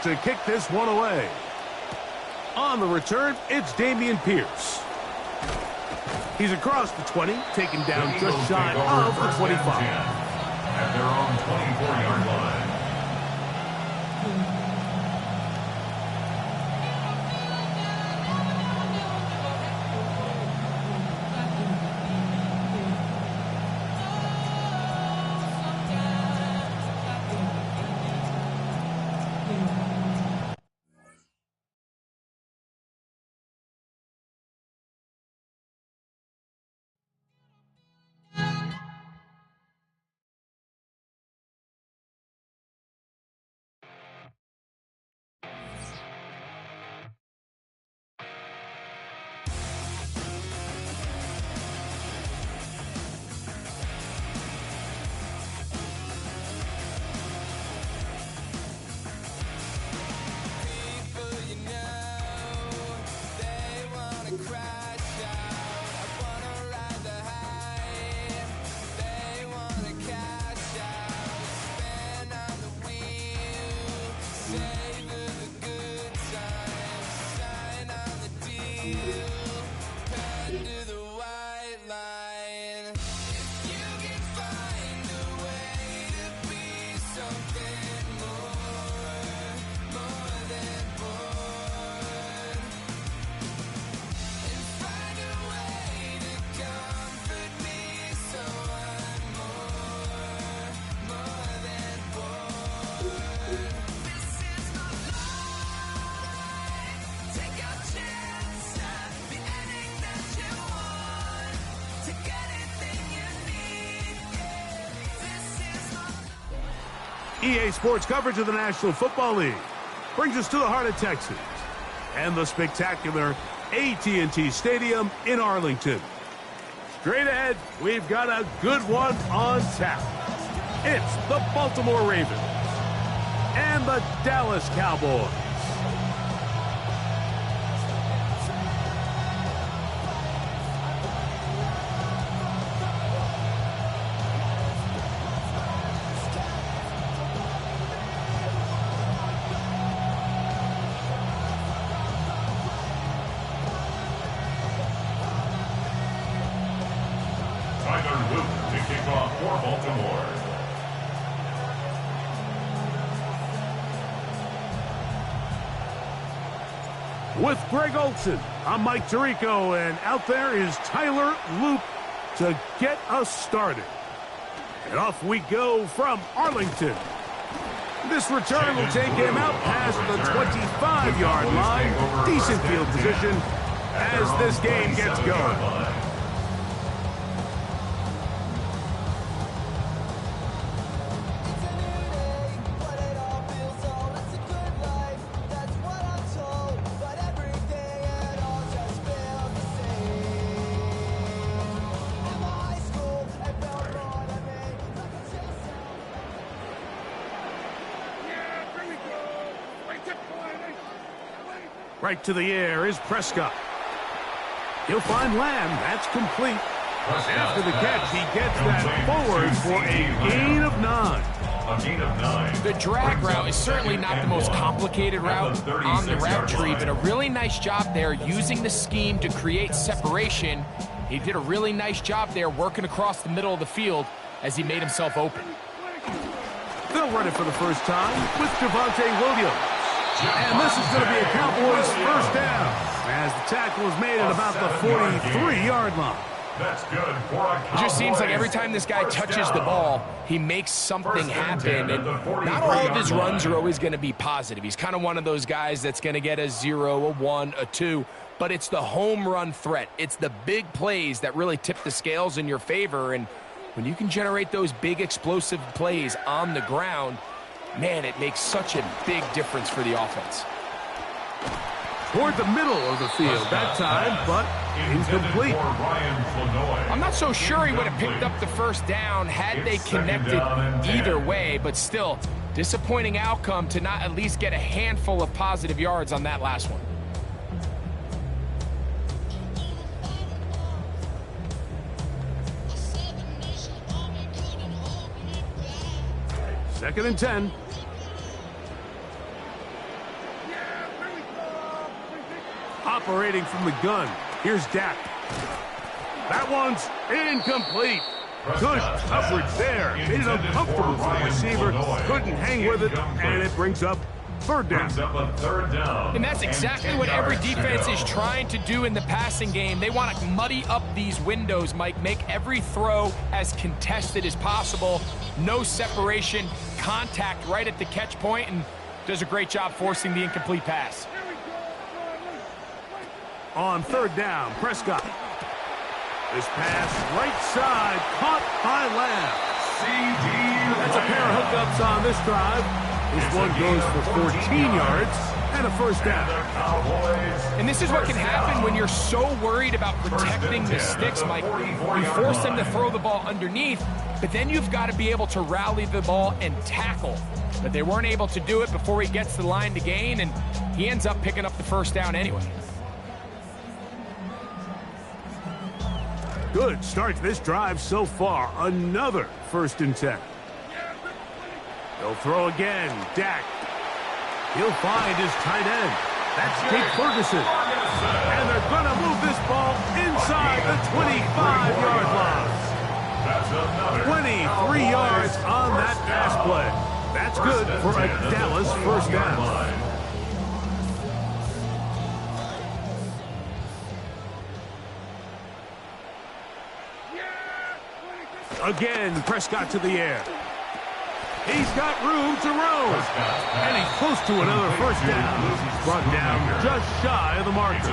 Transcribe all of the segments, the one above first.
to kick this one away. On the return, it's Dameon Pierce. He's across the 20, taken down just shy of the 25. At their own 24-yard line. EA Sports coverage of the National Football League brings us to the heart of Texas and the spectacular AT&T Stadium in Arlington. Straight ahead, we've got a good one on tap. It's the Baltimore Ravens and the Dallas Cowboys. With Greg Olson, I'm Mike Tirico, and out there is Tyler Loop to get us started. And off we go from Arlington. This return will take him out past the 25-yard line. Decent field position as this game gets going. Right to the air is Prescott. He'll find Lamb. That's complete. After the catch, he gets that forward for a gain of 9. The drag route is certainly not the most complicated route on the route tree, but a really nice job there using the scheme to create separation. He did a really nice job there working across the middle of the field as he made himself open. They'll run it for the first time with Javonte Williams. And this is going to be a Cowboys first down as the tackle is made at about the 43-yard line. That's good for a Cowboys. It just seems like every time this guy touches the ball, he makes something happen. And not all of his runs are always going to be positive. He's kind of one of those guys that's going to get a 0, a 1, a 2. But it's the home run threat. It's the big plays that really tip the scales in your favor. And when you can generate those big explosive plays on the ground, man, it makes such a big difference for the offense. Toward the middle of the field that time, but incomplete. I'm not so sure he would have picked up the first down had they connected either way, but still, disappointing outcome to not at least get a handful of positive yards on that last one. operating from the gun. Here's Dak. That one's incomplete. Good coverage there. Made it uncomfortable for the receiver. Couldn't hang with it, and it brings up third down. And that's exactly what every defense is trying to do in the passing game. They want to muddy up these windows, Mike. Make every throw as contested as possible. No separation, contact right at the catch point, and does a great job forcing the incomplete pass. On third down, Prescott. This pass right side, caught by Lamb. That's a pair of hookups on this drive. This one goes for 14 yards and a first down. And this is what can happen when you're so worried about protecting the sticks, Mike. You force them to throw the ball underneath, but then you've got to be able to rally the ball and tackle. But they weren't able to do it before he gets to the line to gain, and he ends up picking up the first down anyway. Good start to this drive so far. Another 1st and 10. They'll throw again. Dak. He'll find his tight end. That's Jake Ferguson. And they're going to move this ball inside the 25-yard line. 23 yards on that pass play. That's good for a Dallas first down. Again, Prescott to the air. He's got room to roam. And he's close to another first down. He's brought down just shy of the marker.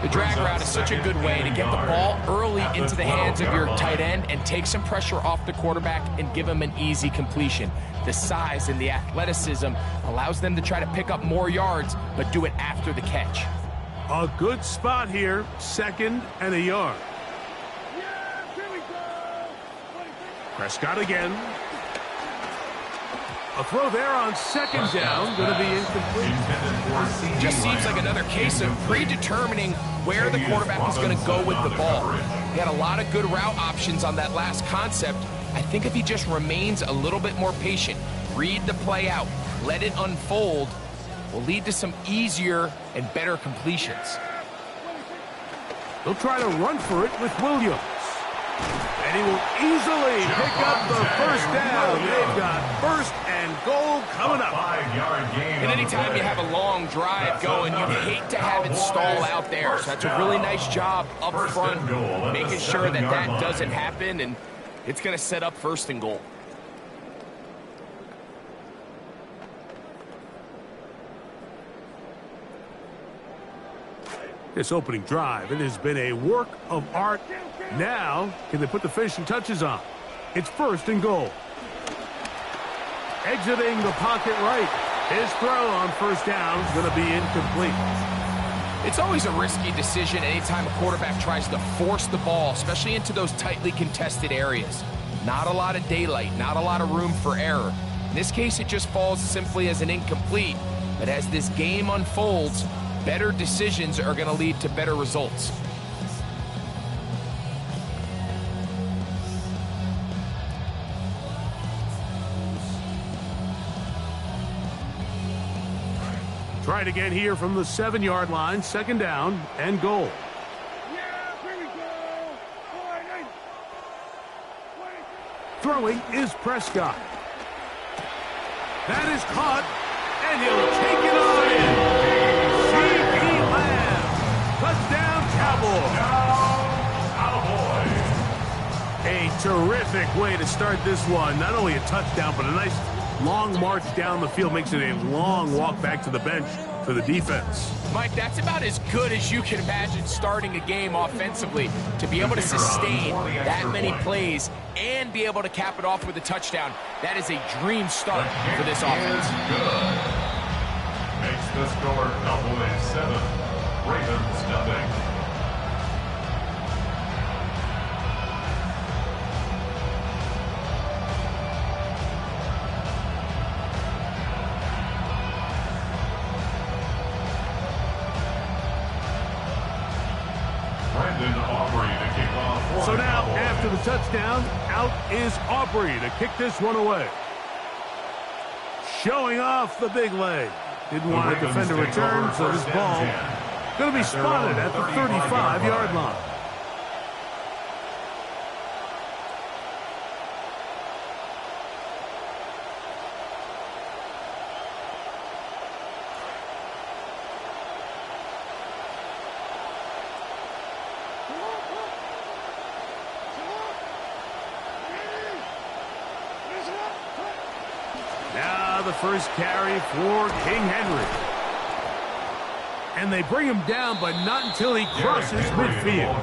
The drag route is such a good way to get the ball early into the hands of your tight end and take some pressure off the quarterback and give him an easy completion. The size and the athleticism allows them to try to pick up more yards, but do it after the catch. A good spot here, 2nd and a yard. Prescott again. A throw there on 2nd down, going to be incomplete. Just seems like another case of predetermining where the quarterback is going to go with the ball. He had a lot of good route options on that last concept. I think if he just remains a little bit more patient, read the play out, let it unfold, will lead to some easier and better completions. They'll try to run for it with Williams. And he will easily pick up the first down. They've got 1st and goal coming up. And anytime you have a long drive going, you'd hate to have it stall out there. So that's a really nice job up front, making sure that that doesn't happen, and it's going to set up 1st and goal. This opening drive, it has been a work of art. Now, can they put the finishing touches on? It's 1st and goal. Exiting the pocket right. His throw on 1st down is going to be incomplete. It's always a risky decision anytime a quarterback tries to force the ball, especially into those tightly contested areas. Not a lot of daylight, not a lot of room for error. In this case, it just falls simply as an incomplete. But as this game unfolds, better decisions are going to lead to better results. Try it again here from the 7-yard line, 2nd down and goal. Throwing is Prescott. That is caught, and he'll take it on in. C.P. Lamb. Touchdown, Cowboys. A terrific way to start this one. Not only a touchdown, but a nice long march down the field. Makes it a long walk back to the bench for the defense. Mike, that's about as good as you can imagine starting a game offensively. To be able to sustain that many plays and be able to cap it off with a touchdown, that is a dream start for this offense. Makes the score Cowboys 7, Ravens nothing. So now, after the touchdown, out is Aubrey to kick this one away. Showing off the big leg. Didn't want a defender return, so this ball Going to be spotted at the 35-yard line. Now the first carry for King Henry. And they bring him down, but not until he crosses midfield.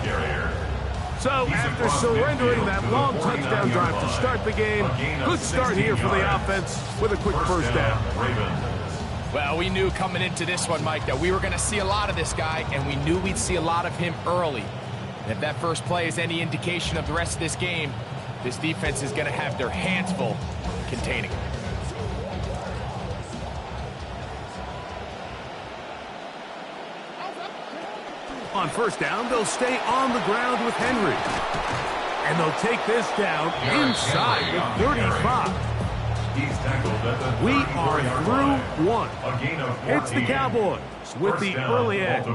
So after surrendering that long touchdown drive to start the game, good start here for the offense with a quick first down. Well, we knew coming into this one, Mike, that we were going to see a lot of this guy, and we knew we'd see a lot of him early. And if that first play is any indication of the rest of this game, this defense is going to have their hands full containing him. On first down, they'll stay on the ground with Henry. And they'll take this down inside the 35. We are through one. It's the Cowboys with the early edge.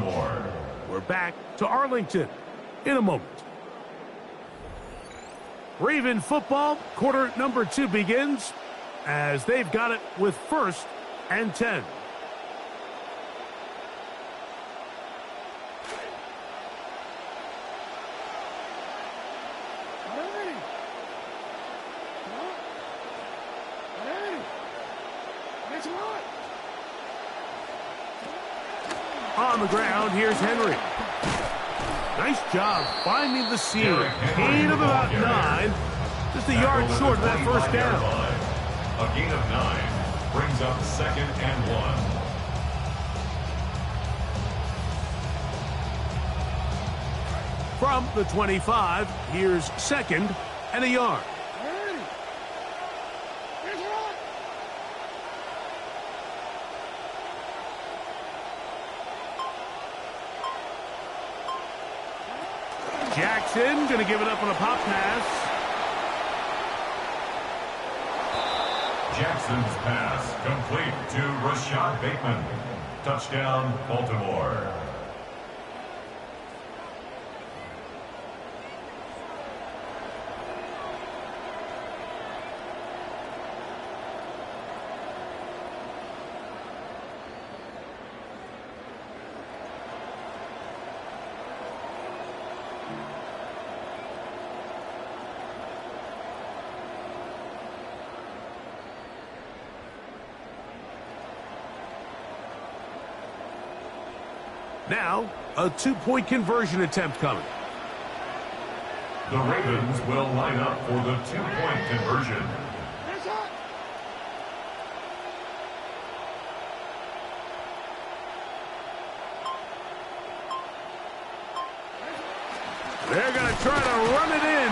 We're back to Arlington in a moment. Raven football, quarter number 2 begins as they've got it with 1st and 10. On the ground, here's Henry. Nice job finding the seam. Gain of about 9. Just a yard short of that first down. A gain of 9 brings up 2nd and 1. From the 25, here's 2nd and a yard. Jackson going to give it up on a pop pass. Jackson's pass complete to Rashad Bateman. Touchdown, Baltimore. Now, a 2-point conversion attempt coming. The Ravens will line up for the 2-point conversion. They're going to try to run it in.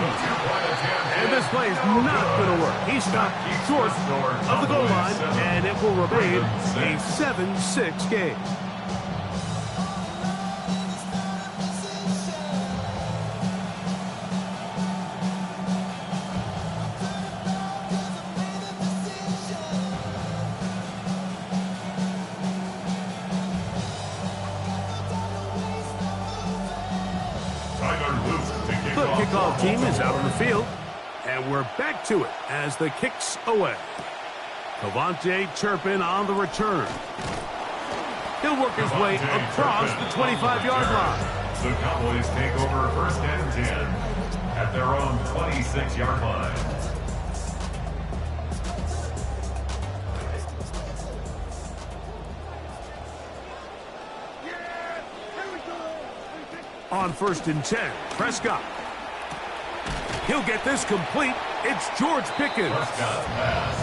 And this play is not going to work. He stopped short of the goal line, and it will remain a 7-6 game. The kickoff team is out on the field, and we're back to it as the kick's away. Cavante Turpin on the return. He'll work his way across the 25-yard line. The Cowboys take over 1st and 10 at their own 26-yard line. On 1st and 10, Prescott. He'll get this complete. It's George Pickens.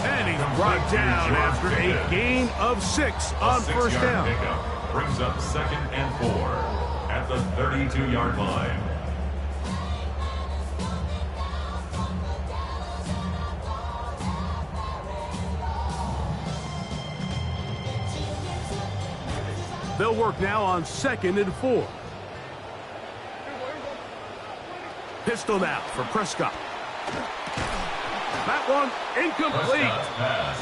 And he's brought down after a gain of 6 on first down. Pickup brings up 2nd and 4 at the 32-yard line. They'll work now on 2nd and 4. Pistol now for Prescott. That one incomplete.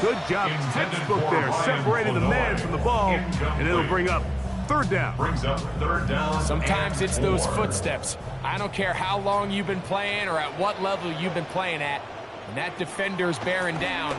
Good job, textbook there, separating the man from the ball, and it'll bring up third down. Brings up third down. Sometimes it's those 4. footsteps. I don't care how long you've been playing or at what level you've been playing at. When that defender's bearing down,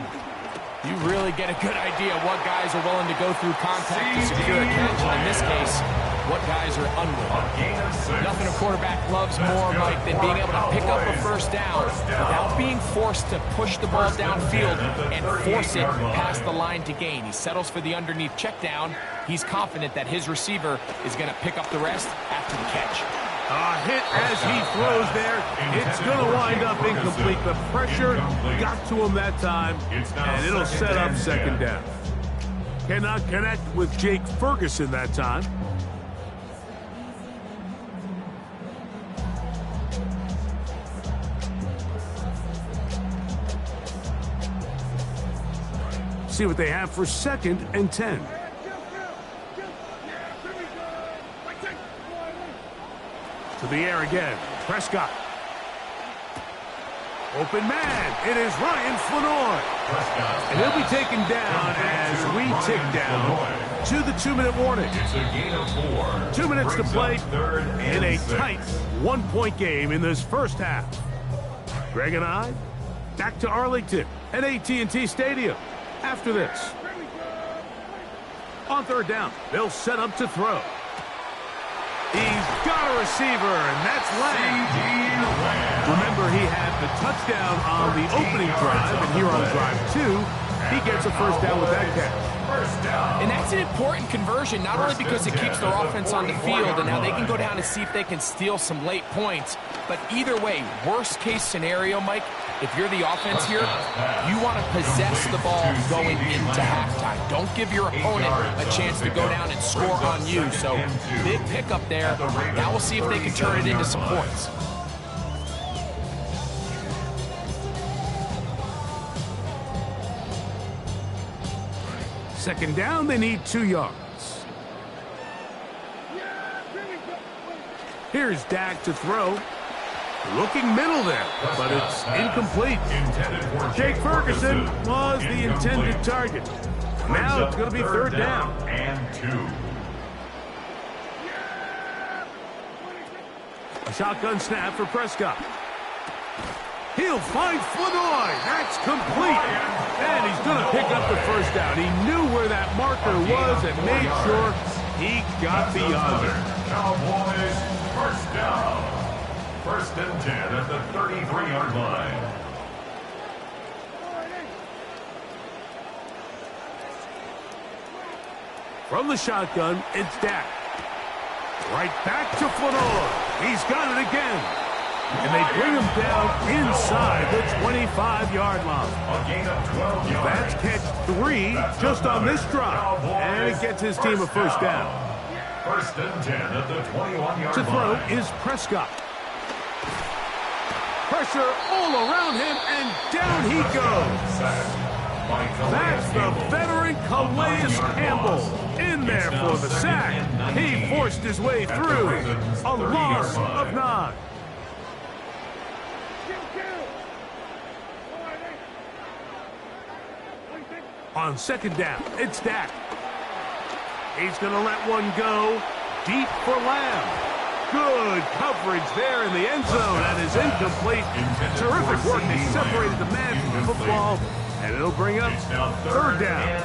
you really get a good idea of what guys are willing to go through contact to secure a catch. And in this case, what guys are unwilling. Nothing a quarterback loves more, Mike, than being able to pick up a first down without being forced to push the ball downfield and force it past the line to gain. He settles for the underneath check down. He's confident that his receiver is going to pick up the rest after the catch. A hit as he throws there. It's going to wind up incomplete. The pressure got to him that time, and it'll set up second down. Cannot connect with Jake Ferguson that time. See what they have for 2nd and 10. To the air again. Prescott. Open man. It is Ryan Flanoy. And he'll be taken down as we tick down to the 2-minute warning. It's a gain of 4. 2 minutes to play in a 6. tight 1-point game in this first half. Greg and I back to Arlington at AT&T Stadium after this. On third down, they'll set up to throw. He's got a receiver, and that's Lamb. Remember, he had the touchdown on the opening drive, and here on drive 2, he gets a first down with that catch. And that's an important conversion, not only because it keeps their offense on the field, and now they can go down and see if they can steal some late points, but either way, worst case scenario, Mike, if you're the offense here, you want to possess the ball going into halftime. Don't give your opponent a chance to go down and score on you. So big pickup there. Now we'll see if they can turn it into some points. Second down, they need 2 yards. Here's Dak to throw. Looking middle there, but it's incomplete. Jake Ferguson was the intended target. Now it's going to be third down. And 2. A shotgun snap for Prescott. He'll find Flanoy. That's complete. And he's going to pick up the first down. He knew where that marker was and made sure he got beyond it. Cowboys first down. 1st and 10 at the 33-yard line. From the shotgun, it's Dak. Right back to Flanoy. He's got it again. And they bring him down inside the 25-yard line. A gain of 12 yards. That's catch 3 just on this drive. And it gets his team a first down. 1st and 10 at the 21-yard To throw line. is Prescott. Pressure all around him, and down he goes. That's the veteran Calais Campbell in there for the sack. He forced his way through. A loss of 9. On second down, it's Dak. He's going to let one go deep for Lamb. Good coverage there in the end zone. That is incomplete. Terrific work. They separated the man from the football, and it'll bring up third down.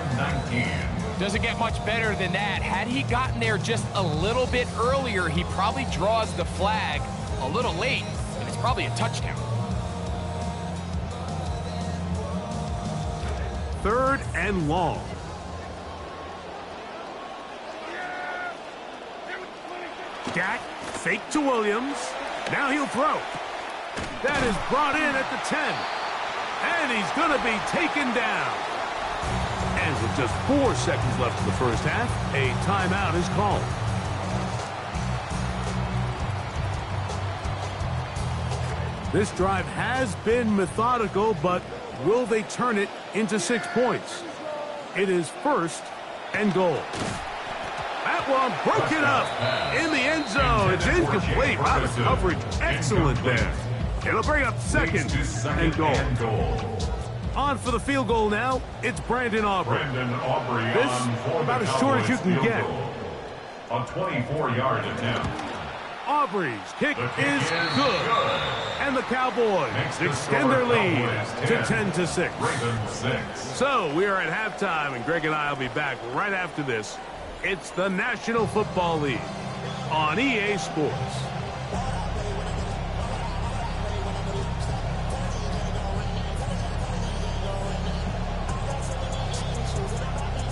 Doesn't get much better than that. Had he gotten there just a little bit earlier, he probably draws the flag a little late, and it's probably a touchdown. Third and long. Dak fake to Williams. Now he'll throw. That is brought in at the 10. And he's going to be taken down. And with just 4 seconds left in the first half, a timeout is called. This drive has been methodical, but will they turn it into 6 points? It is 1st and goal. That one broken up in the end zone. It's incomplete. Wow, the coverage excellent there. It'll bring up 2nd and goal. On for the field goal now, it's Brandon Aubrey. This about as short as you can get. A 24-yard attempt. Aubrey's kick The kick is is good. And the Cowboys Makes the extend score their lead Cowboys to 10-6. Ravens 6. So we are at halftime, and Greg and I will be back right after this. It's the National Football League on EA Sports.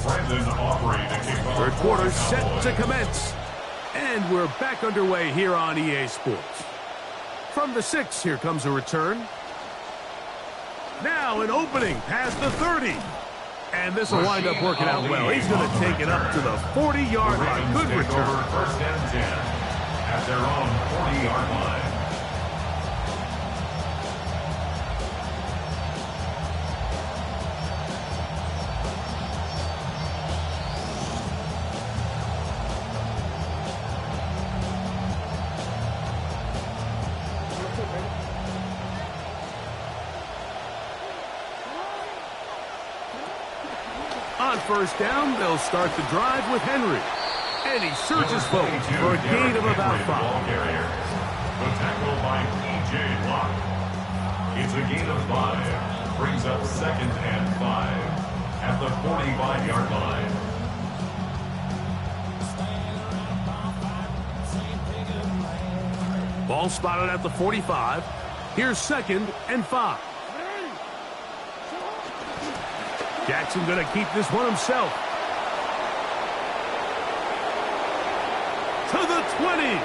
Brandon Aubrey to kick off. Third quarter for the set Cowboys. to commence. And we're back underway here on EA Sports. From the 6, here comes a return. Now an opening past the 30. And this will wind up working out well. He's going to take it up to the 40-yard line. Good Ravens take return. over first and 10 at their own 40-yard line. On first down, they'll start the drive with Henry. And he surges forward for a gain of about 5. The tackle by P.J. Locke. It's a gain of 5. Brings up second and 5 at the 45-yard line. Ball spotted at the 45. Here's second and 5. Jackson going to keep this one himself. To the 20.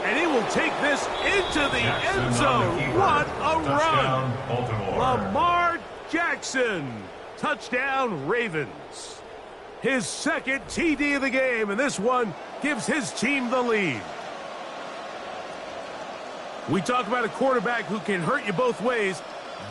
And he will take this into the Jackson end zone. What a Touchdown, run. Baltimore. Lamar Jackson. Touchdown, Ravens. His second TD of the game, and this one gives his team the lead. We talk about a quarterback who can hurt you both ways.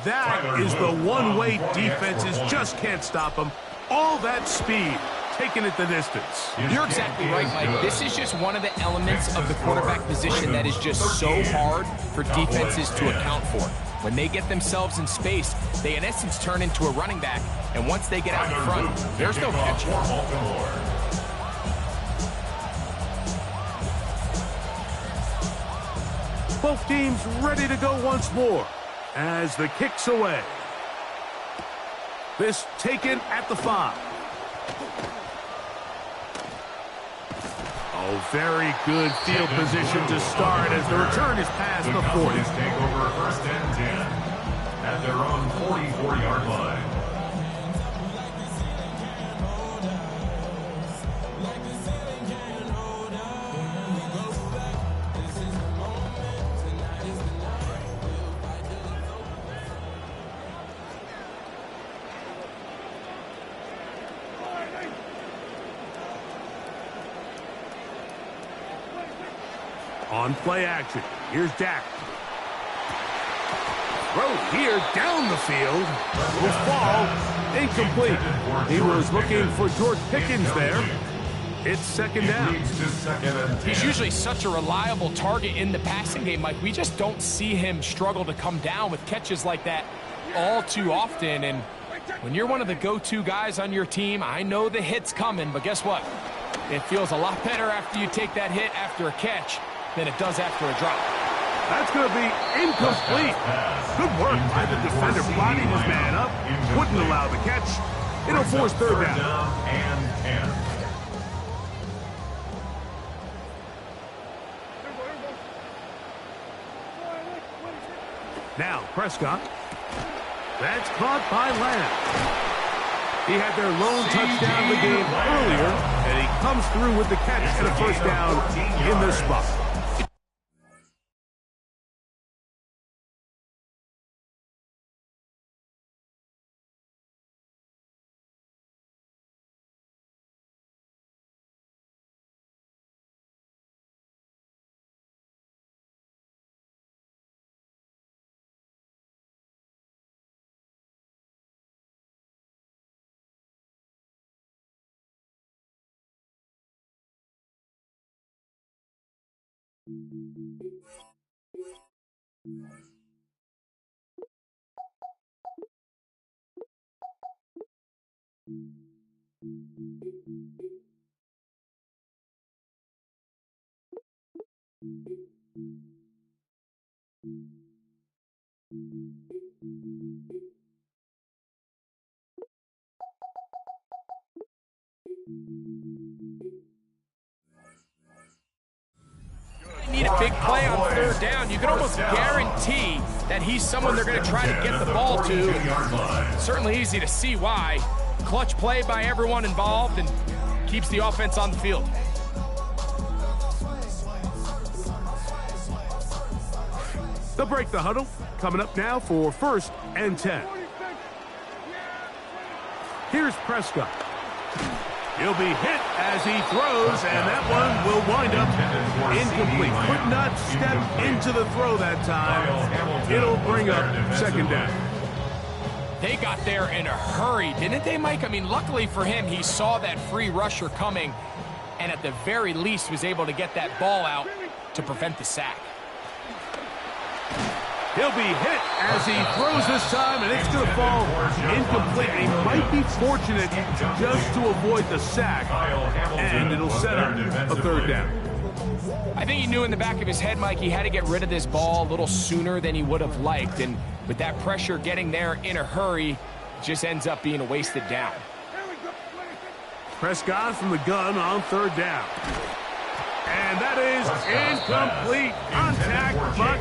That is the one way defenses just can't stop him. All that speed, taking it the distance. You're exactly right, Mike. This is just one of the elements of the quarterback position that is just so hard for defenses to account for. When they get themselves in space, they in essence turn into a running back. And once they get out in front, there's no catching. Both teams ready to go once more as the kick's away. This taken at the 5. Oh, very good field position to start as the return is past the 40. Take over first and 10 at their own 44-yard line. On play action, here's Dak. Throw here down the field. Will fall. Incomplete. He was looking for George Pickens there. It's second down. He's usually such a reliable target in the passing game, Mike. We just don't see him struggle to come down with catches like that all too often. And when you're one of the go-to guys on your team, I know the hit's coming, but guess what? It feels a lot better after you take that hit after a catch than it does after a drop. That's going to be incomplete. Good work by the defender blocking his man up. Wouldn't allow the catch. It'll force third down. And 10. Now, Prescott. That's caught by Lamb. He had their lone touchdown of the game earlier, and he comes through with the catch and a first down in this spot. big play on third down, you can almost guarantee that he's someone they're going to try to get the ball to. Certainly easy to see why. Clutch play by everyone involved and keeps the offense on the field. They'll break the huddle. Coming up now for 1st and 10. Here's Prescott. He'll be hit as he throws, and that one will wind up incomplete. Could not step into the throw that time. It'll bring up 2nd down. They got there in a hurry, didn't they, Mike? I mean, luckily for him, he saw that free rusher coming, and at the very least was able to get that ball out to prevent the sack. He'll be hit as he throws this time, and it's going to fall incomplete. He might be fortunate just to avoid the sack, and it'll set up a 3rd down. I think he knew in the back of his head, Mike, he had to get rid of this ball a little sooner than he would have liked, and with that pressure getting there in a hurry, just ends up being a wasted down. Prescott from the gun on 3rd down. And that is incomplete. Contact, but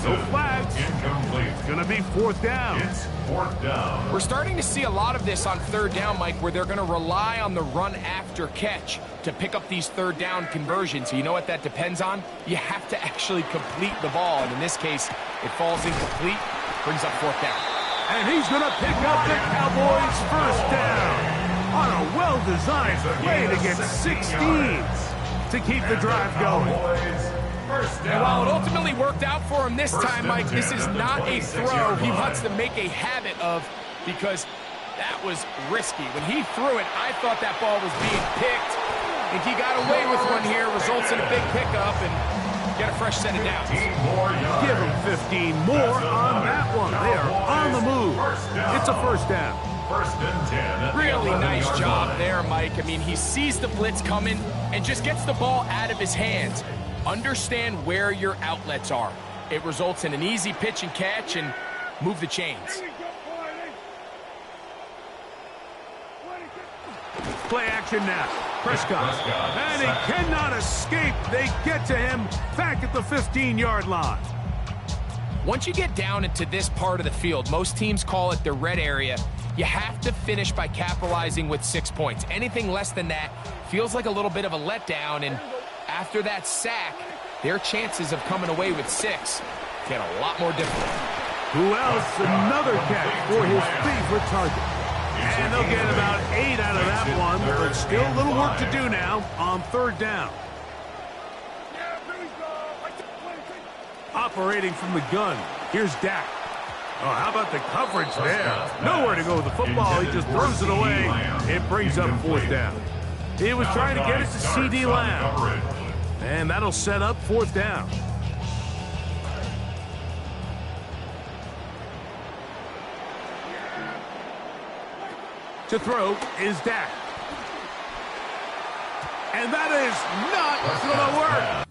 no flags. It's going to be 4th down. It's 4th down. We're starting to see a lot of this on 3rd down, Mike, where they're going to rely on the run after catch to pick up these 3rd down conversions. So you know what that depends on? You have to actually complete the ball. And in this case, it falls incomplete, brings up 4th down. And he's going to pick up the Cowboys' 1st down on a well-designed play to get 16 to keep the drive going. And while it ultimately worked out for him this time, Mike, this is not a throw he wants to make a habit of, because that was risky. When he threw it, I thought that ball was being picked. I think he got away with one here, results in a big pickup, and get a fresh set of downs. Give him 15 more on that one. They are on the move. It's a 1st down. 1st and 10. Really nice job there, Mike. I mean, he sees the blitz coming and just gets the ball out of his hands. Understand where your outlets are. It results in an easy pitch and catch and move the chains. Play action now. Prescott. And he cannot escape. They get to him back at the 15-yard line. Once you get down into this part of the field, most teams call it the red area. You have to finish by capitalizing with 6 points. Anything less than that feels like a little bit of a letdown, and after that sack, their chances of coming away with 6 get a lot more difficult. Who else? Another catch for his favorite target. And they'll get about 8 out of that one, but still a little work to do now on 3rd down. Operating from the gun, here's Dak. Oh, how about the coverage there? Nowhere to go with the football. He just throws it away. It brings up 4th down. He was trying to get it to C.D. Lamb. And that'll set up 4th down. To throw is Dak. And that is not going to work.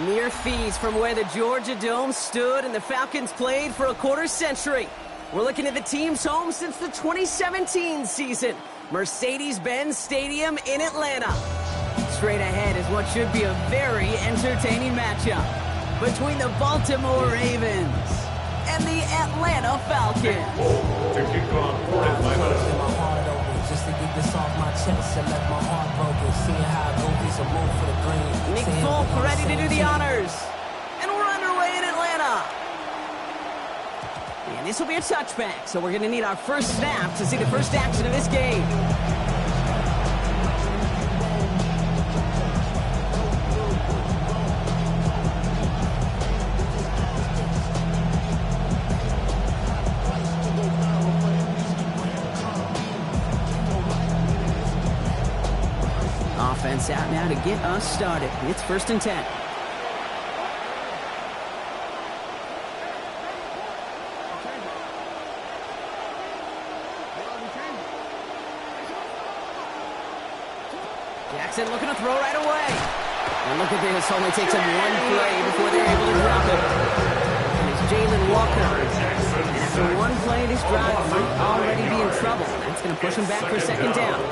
Mere feet from where the Georgia Dome stood and the Falcons played for a quarter century. We're looking at the team's home since the 2017 season, Mercedes-Benz Stadium in Atlanta. Straight ahead is what should be a very entertaining matchup between the Baltimore Ravens and the Atlanta Falcons. To kick off for Atlanta. Just to get this off my chest and let my heart broken. Seeing how I go piece of move for the green. Nick Folk ready to do the honors. And we're underway in Atlanta. And this will be a touchback, so we're going to need our first snap to see the first action of this game. offense out now to get us started. It's 1st and 10. Jackson looking to throw right away. And look at this, only takes him one play before they're able to drop it. And it's Jalen Walker. And after one play, this drive might already be in trouble. That's going to push him back for 2nd down.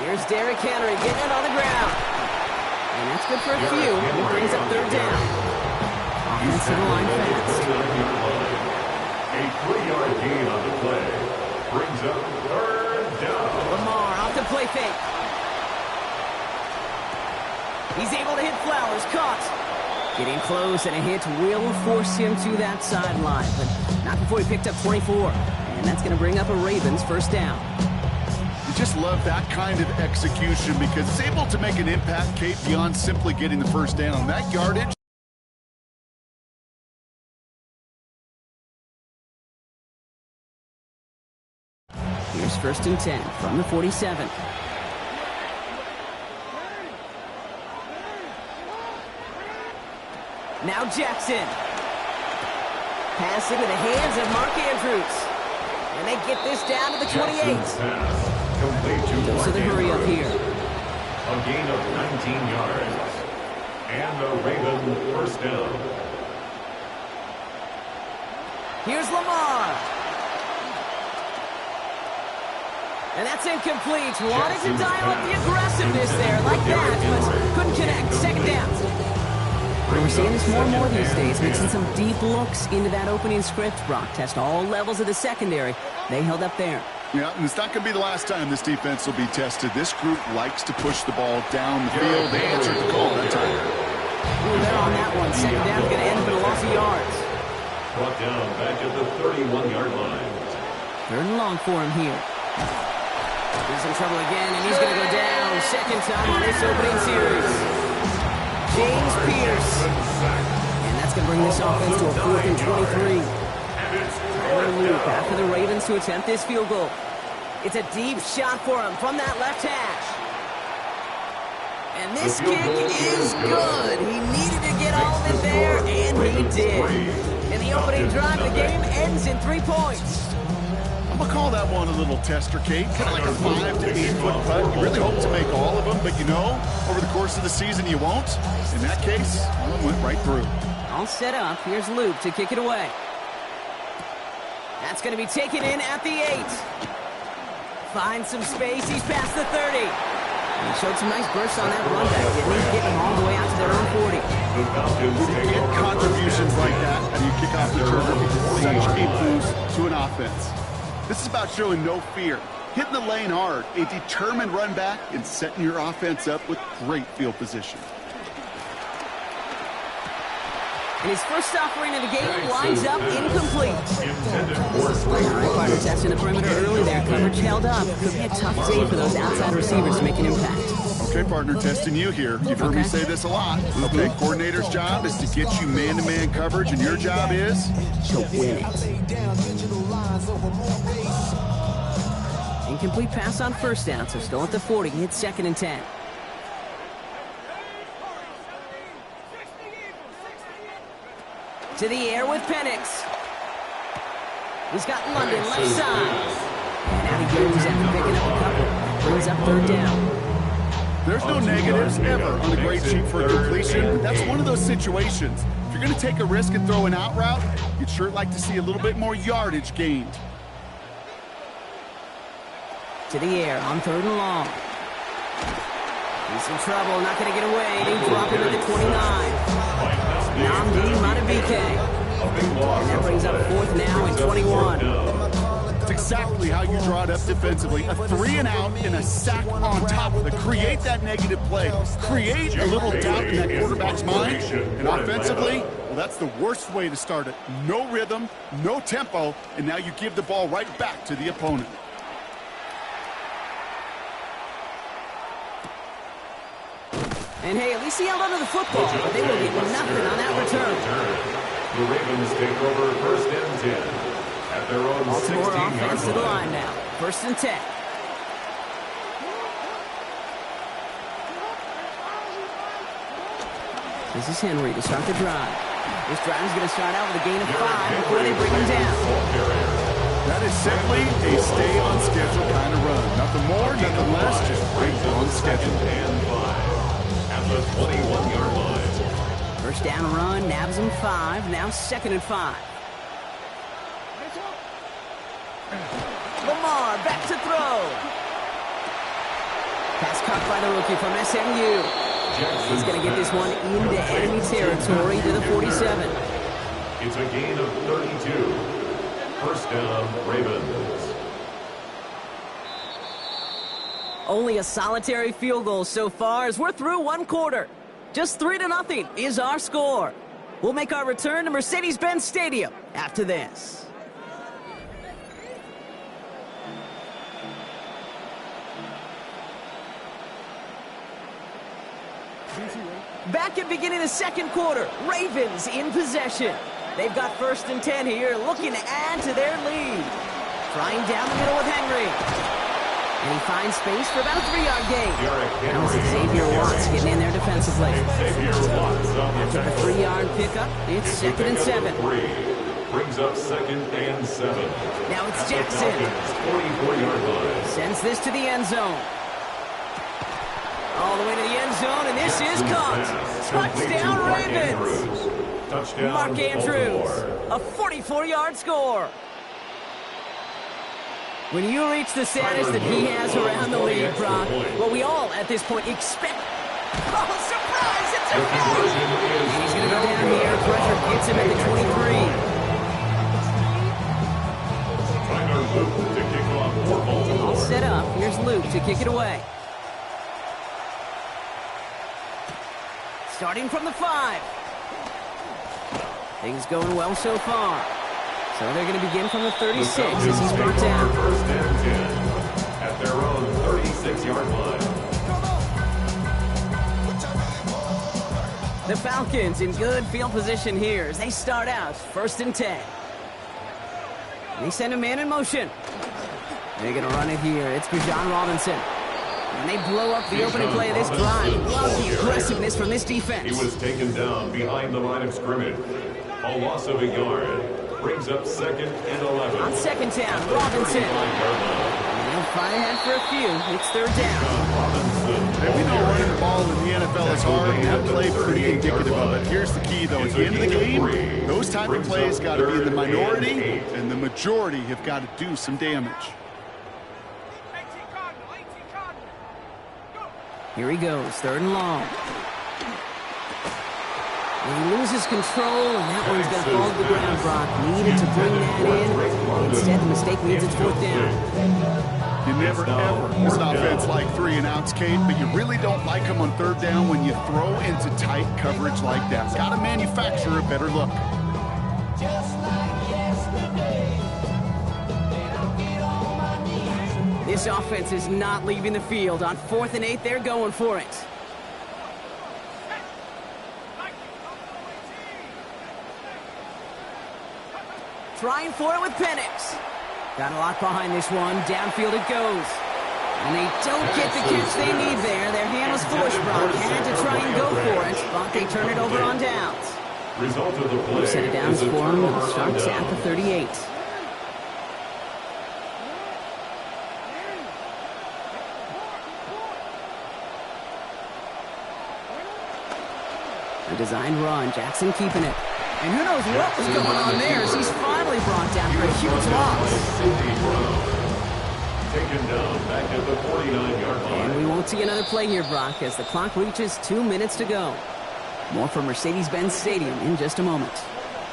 Here's Derrick Henry getting it on the ground. And that's good for a few. He brings up 3rd down. Offensive line fast. A 3-yard gain on the play brings up 3rd down. Lamar off the play fake. He's able to hit Flowers, caught. Getting close, and a hit will force him to that sideline, but not before he picked up 24. And that's going to bring up a Ravens 1st down. You just love that kind of execution because it's able to make an impact, Kate, beyond simply getting the 1st down. That yardage. Here's 1st and 10 from the 47. Now Jackson. Pass into the hands of Mark Andrews. And they get this down to the 28. Those are the hurry up here. A gain of 19 yards. And the Ravens 1st down. Here's Lamar. And that's incomplete. Wanted to dial up the aggressiveness there like that, but couldn't connect. 2nd down. We're seeing this more and more these days, mixing some deep looks into that opening script. Brock test all levels of the secondary. They held up there. Yeah, and it's not going to be the last time this defense will be tested. This group likes to push the ball down the field. They answered the call that time. Ooh, they're on that one. 2nd down is going to end up in a loss of yards. Brought down back at the 31-yard line. 3rd and long for him here. He's in trouble again, and he's going to go down. 2nd time on this opening series. James Pierce. And that's going to bring this offense to a 4th and 23. Tyler Luke after the Ravens to attempt this field goal. It's a deep shot for him from that left hash. And this kick is good. He needed to get all of it there, and he did. And the opening drive of the game ends in 3 points. I'm going to call that one a little tester, Kate. Kind of like a 5 to 8 foot putt. You really hope to make all of them, but you know, over the course of the season, you won't. In that case, one went right through. All set up. Here's Luke to kick it away. That's going to be taken in at the 8. Finds some space. He's past the 30. And he showed some nice bursts on that run back, didn't he? Getting all the way out to their own 40. You get contributions like that, and you kick off the returner. Such a boost to an offense. This is about showing no fear, hitting the lane hard, a determined run back, and setting your offense up with great field position. And his first offering of the game lines up incomplete. All right, partner testing the perimeter early there. Coverage held up. Could be a tough day for those outside receivers to make an impact. Okay, partner, testing you here. You've heard me say this a lot. Okay, coordinator's job is to get you man-to-man coverage, and your job is to win it. Incomplete pass on 1st down, so still at the 40. It's 2nd and 10. To the air with Penix. He's got London left side. And out he goes after picking up a couple. Brings up 3rd down. There's no negatives ever on the grade sheet for a completion. That's one of those situations. If you're going to take a risk and throw an out route, you'd sure like to see a little bit more yardage gained. To the air on 3rd and long. He's in trouble, not going to get away. They drop him at the 29. Namdi Matabike. And that brings up 4th now and 21. It's exactly how you draw it up defensively. A 3 and out and a sack on top of it. Create that negative play. Create a little doubt in that quarterback's mind. And offensively, well, that's the worst way to start it. No rhythm, no tempo, and now you give the ball right back to the opponent. And hey, at least he held onto the football. They will get nothing on that return. The Ravens take over 1st and 10 at their own 16-yard offense to the line now. 1st and 10. This is Henry to start the drive. This drive is going to start out with a gain of 5 before they bring him down. That is simply a stay on schedule kind of run. Nothing more, nothing less, just right on schedule. And 5 at the 21-yard line. First down run, nabs him 5. Now 2nd and 5. Lamar back to throw. Pass caught by the rookie from SMU. He's going to get this one into enemy territory to the 47. It's a gain of 32. First down, Ravens. Only a solitary field goal so far as we're through one quarter. Just 3-0 is our score. We'll make our return to Mercedes-Benz Stadium after this. Back at beginning of the second quarter, Ravens in possession. They've got 1st and 10 here, looking to add to their lead. Trying down the middle with Henry. And he finds space for about a 3-yard gain. That was Xavier Watts getting in there defensively. After the 3-yard pickup, it's 2nd and 7. Brings up 2nd and 7. Now it's Jackson. 44-yard line. Sends this to the end zone. All the way to the end zone, and this is caught. Touchdown, Ravens. Touchdown, Mark Andrews, Baltimore. a 44-yard score. When you reach the status that he has around the league, Brock, what we all at this point expect. Oh, surprise! It's a goal! And he's going to go down here. Pressure gets him at the 23. Tyler Luke to kick off for Baltimore. All set up. Here's Luke to kick it away. Starting from the 5. Things going well so far. So they're going to begin from the 36 as he's brought down. First and 10 at their own 36-yard line. The Falcons in good field position here as they start out 1st and 10. They send a man in motion. They're going to run it here. It's Bijan Robinson. And they blow up the opening play of this drive. Love the aggressiveness from this defense. He was taken down behind the line of scrimmage. A loss of a yard. Brings up 2nd and 11. On 2nd down, Robinson. And they'll fight ahead for a few. It's 3rd down. And we know running the ball in the NFL is hard, and that play pretty indicative of it. Here's the key, though. At the end of the game, those type of plays got to be in the minority, and the majority have got to do some damage. Here he goes, 3rd and long. And he loses control, and that one's going to fall to the ground, Brock. Needed to bring that in. Instead, the mistake means it's 4th down. You never, ever miss an offense like 3-and-outs, Kate, but you really don't like them on 3rd down when you throw into tight coverage like that. Got to manufacture a better look. This offense is not leaving the field. On 4th and 8, they're going for it. Trying for it with Penix. Got a lot behind this one. Downfield it goes. And they don't get the catch they need there. Their hand was forced, Brock. Had to try and go for it, but they turn it over on downs. Result of the play. Set it down for him and starts at the 38. A designed run. Jackson keeping it. And who knows what was going on there as he's finally brought down for a huge loss. Taken down back at the 49-yard line. And we won't see another play here, Brock, as the clock reaches 2 minutes to go. More from Mercedes-Benz Stadium in just a moment.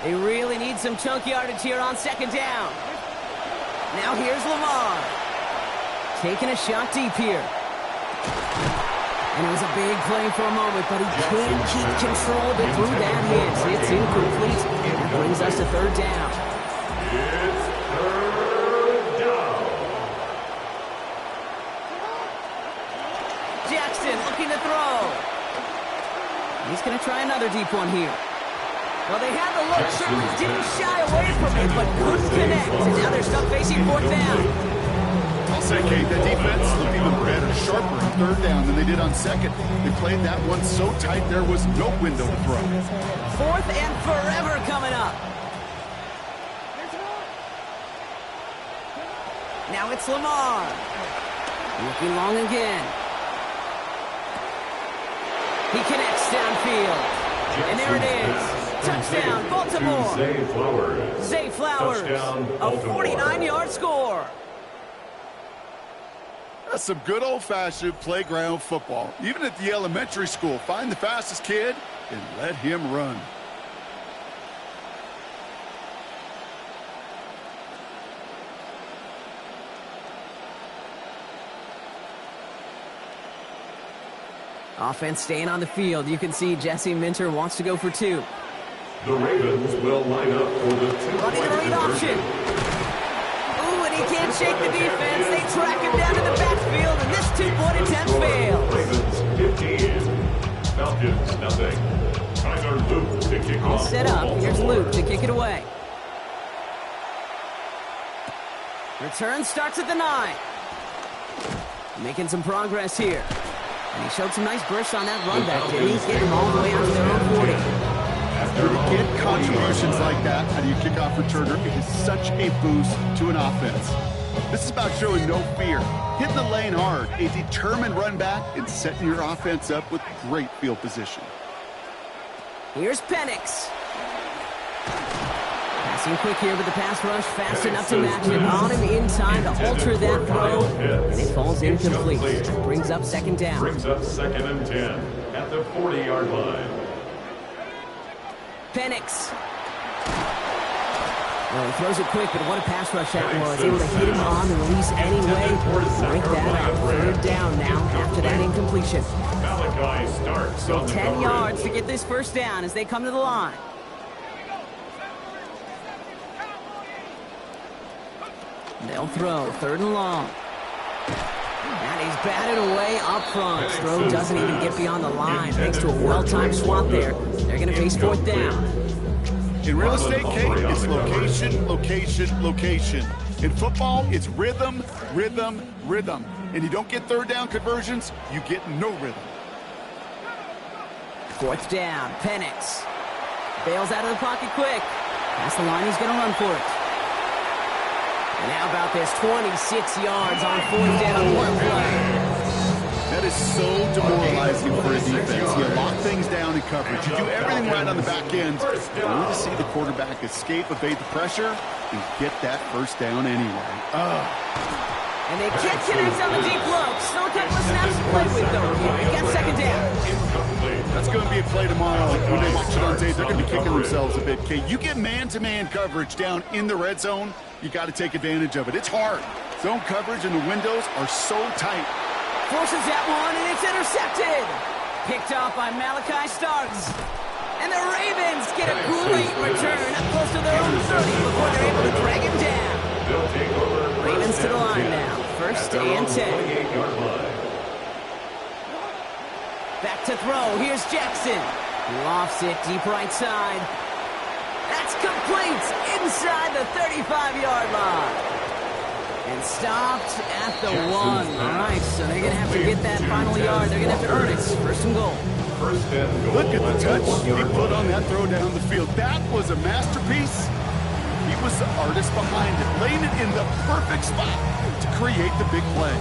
They really need some chunk yardage here on 2nd down. Now here's Lamar. Taking a shot deep here. And it was a big play for a moment, but he can't keep control of it through that hit. It's incomplete. That brings us to 3rd down. It's 3rd down. Jackson looking to throw. He's going to try another deep one here. Well, they had the look, certainly didn't shy away from it, but couldn't connect. And now they're stuck facing 4th down. I'll say, Kate, that defense looked even better, sharper on third down than they did on second. They played that one so tight there was no window to throw. Fourth and forever coming up. Now it's Lamar. Looking long again. He connects downfield. And there it is. Touchdown, Baltimore. Zay Flowers. A 49-yard score. That's some good old-fashioned playground football. Even at the elementary school, find the fastest kid and let him run. Offense staying on the field. You can see Jesse Minter wants to go for two. The Ravens will line up for the Running the read option. Ooh, and he can't shake the defense. They track him down to the backfield, and this two-point attempt fails. Ravens 15. Falcons nothing. Tyler Luke to kick All off. set up. Here's Luke to kick it away. Return starts at the 9. Making some progress here. And he showed some nice bursts on that run back, didn't he? Getting them all the way out to their own 40. When you get contributions like that out of your kickoff returner, it is such a boost to an offense. This is about showing no fear, hitting the lane hard, a determined run back, and setting your offense up with great field position. Here's Penix. Passing quick here with the pass rush, fast enough to match it. On him in time to alter that throw, and it falls incomplete. Brings up second down. Brings up 2nd and 10 at the 40-yard line. Penix. Well, he throws it quick, but what a pass rush that was. Able to hit him on the release anyway. Break that up. Third down now after that incompletion. Malachi starts So on the 10 coverage. yards to get this first down as they come to the line. They'll throw. Third and long. And he's batted away up front. Throw doesn't even get beyond the line. Thanks to a well-timed swat there. They're going to face fourth down. In real estate, Kate, it's location, location, location. In football, it's rhythm, rhythm, rhythm. And you don't get third down conversions, you get no rhythm. Fourth down. Penix. Bails out of the pocket quick. Past the line, he's going to run for it. And how about this? 26 yards on fourth down. One play. That is so demoralizing for a defense. You lock things down in coverage. You do everything right on the back end. Only to see the quarterback escape, evade the pressure, and get that first down anyway. And they can't connect on the deep low. Still a couple of snaps to play with, though. They got second down. That's going to be a play tomorrow. When they watch it on tape, they're going to be kicking themselves a bit. Kate, you get man-to-man coverage down in the red zone, you got to take advantage of it. It's hard. Zone coverage and the windows are so tight. Forces that one, and it's intercepted. Picked off by Malachi Starks. And the Ravens get a great return up close to their own 30 before they're able to drag him down. Ravens to the line now. First and 10. Back to throw. Here's Jackson. Lofts it deep right side. That's complete inside the 35-yard line. And stopped at the 1. All right, so they're going to have to get that final yard. They're going to have to earn it. First and goal. Look at the touch he put on that throw down the field. That was a masterpiece. He was the artist behind it, laying it in the perfect spot to create the big play.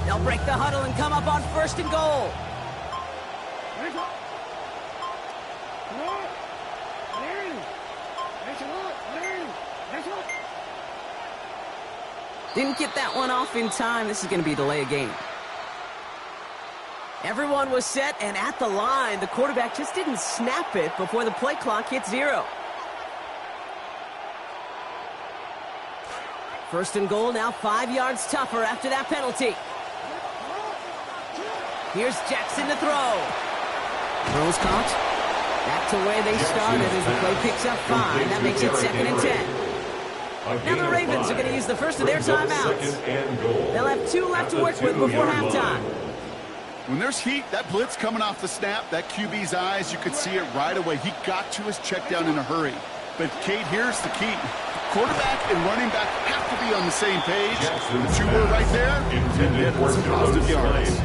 They'll break the huddle and come up on first and goal. Didn't get that one off in time. This is going to be a delay of game. Everyone was set and at the line. The quarterback just didn't snap it before the play clock hit 0. First and goal, now 5 yards tougher after that penalty. Here's Jackson to throw. Throws caught. Back to where they started as the play picks up 5. That makes it 2nd and 10. Now the Ravens are going to use the first of their timeouts. They'll have 2 left to work with before halftime. When there's heat, that blitz coming off the snap, that QB's eyes, you could see it right away. He got to his check down in a hurry. But, Kate, here's the key. Quarterback and running back have to be on the same page. The 2 were right there, and get some positive yards.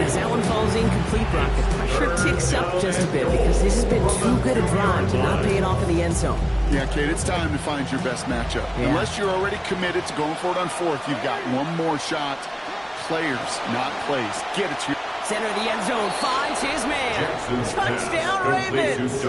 As that one falls incomplete, Brock, the pressure ticks up just a bit because this has been too good a drive to not pay it off in the end zone. Yeah, Kate, it's time to find your best matchup. Yeah. Unless you're already committed to going for it on 4th, you've got one more shot. Players, not plays. Get it to your... Center of the end zone finds his man. Touchdown, Ravens.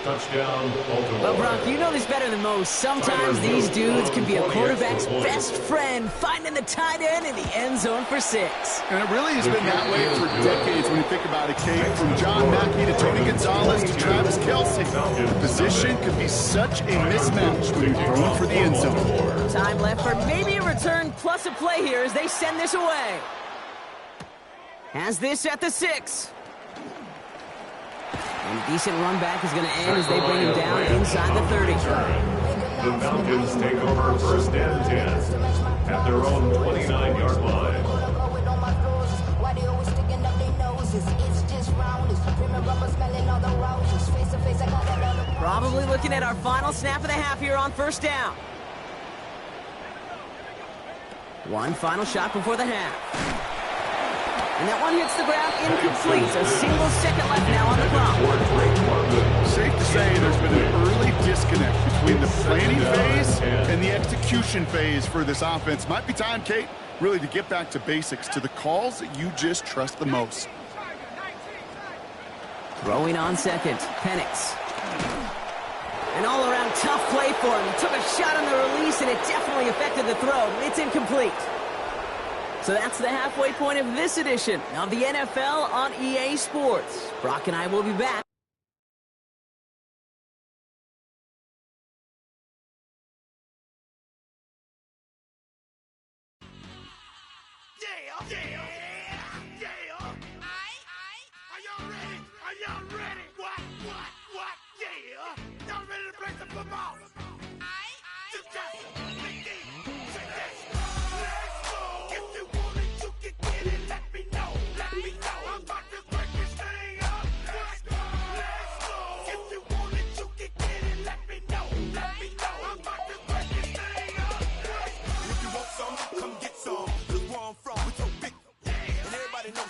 Touchdown, Baltimore. But, Brock, you know this better than most. Sometimes these dudes can be a quarterback's best friend, finding the tight end in the end zone for 6. And it really has been that way for decades when you think about it, Kate. From John Mackey to Tony Gonzalez to Travis Kelce. The position could be such a mismatch when you're going for the end zone. Time left for maybe a return plus a play here as they send this away. Has this at the 6. And a decent run back is going to end as they bring him down inside the 30. The Falcons take over first and 10 at their own 29-yard line. Probably looking at our final snap of the half here on first down. One final shot before the half. And that one hits the ground incomplete. A single second left now on the clock. Safe to say there's been an early disconnect between the planning phase and the execution phase for this offense. Might be time, Kate, really to get back to basics, to the calls that you just trust the most. Throwing on second, Penix. An all-around tough play for him. He took a shot on the release, and it definitely affected the throw. It's incomplete. So that's the halfway point of this edition of the NFL on EA Sports. Brock and I will be back. Yeah! Are y'all ready? Are y'all ready? What? Yeah! Y'all ready to play some football?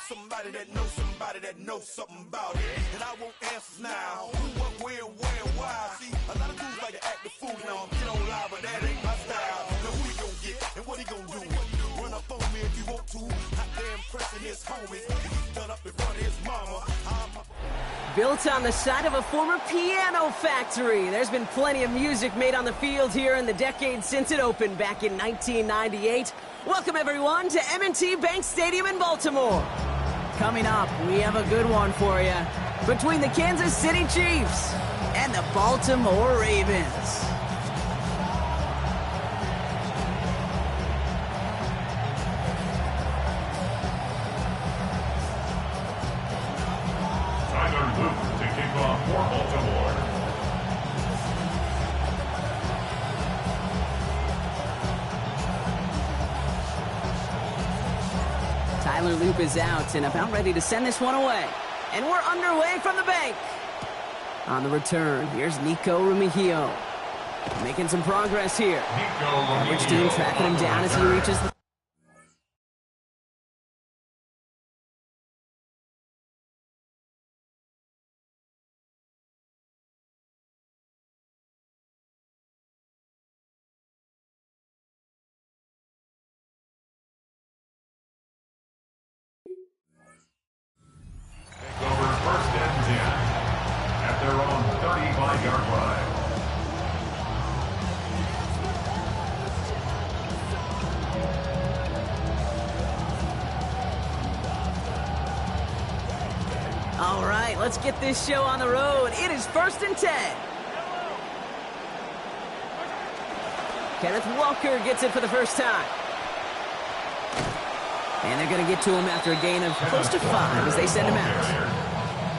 Somebody that knows something about it. And I won't answer now. Who, what, where, why? See, a lot of dudes like to act the fool now. Get on live, but that ain't my style. Now who he gonna get and what he gonna do? Run up on me if you want to. Hot damn pressing his homies. He's done up in front of his mama. Built on the side of a former piano factory, there's been plenty of music made on the field here in the decade since it opened back in 1998. Welcome, everyone, to M&T Bank Stadium in Baltimore. Coming up, we have a good one for you between the Kansas City Chiefs and the Baltimore Ravens. Tyler Luke to kick off for Baltimore. Tyler Loop is out and about ready to send this one away. And we're underway from the bank. On the return, here's Nico Remigio. Making some progress here. Average team tracking him down as he reaches the... Over first and 10 at their own 35-yard line. All right, let's get this show on the road. It is first and 10. Kenneth Walker gets it for the first time. And they're going to get to him after a gain of close to 5 as they send him out.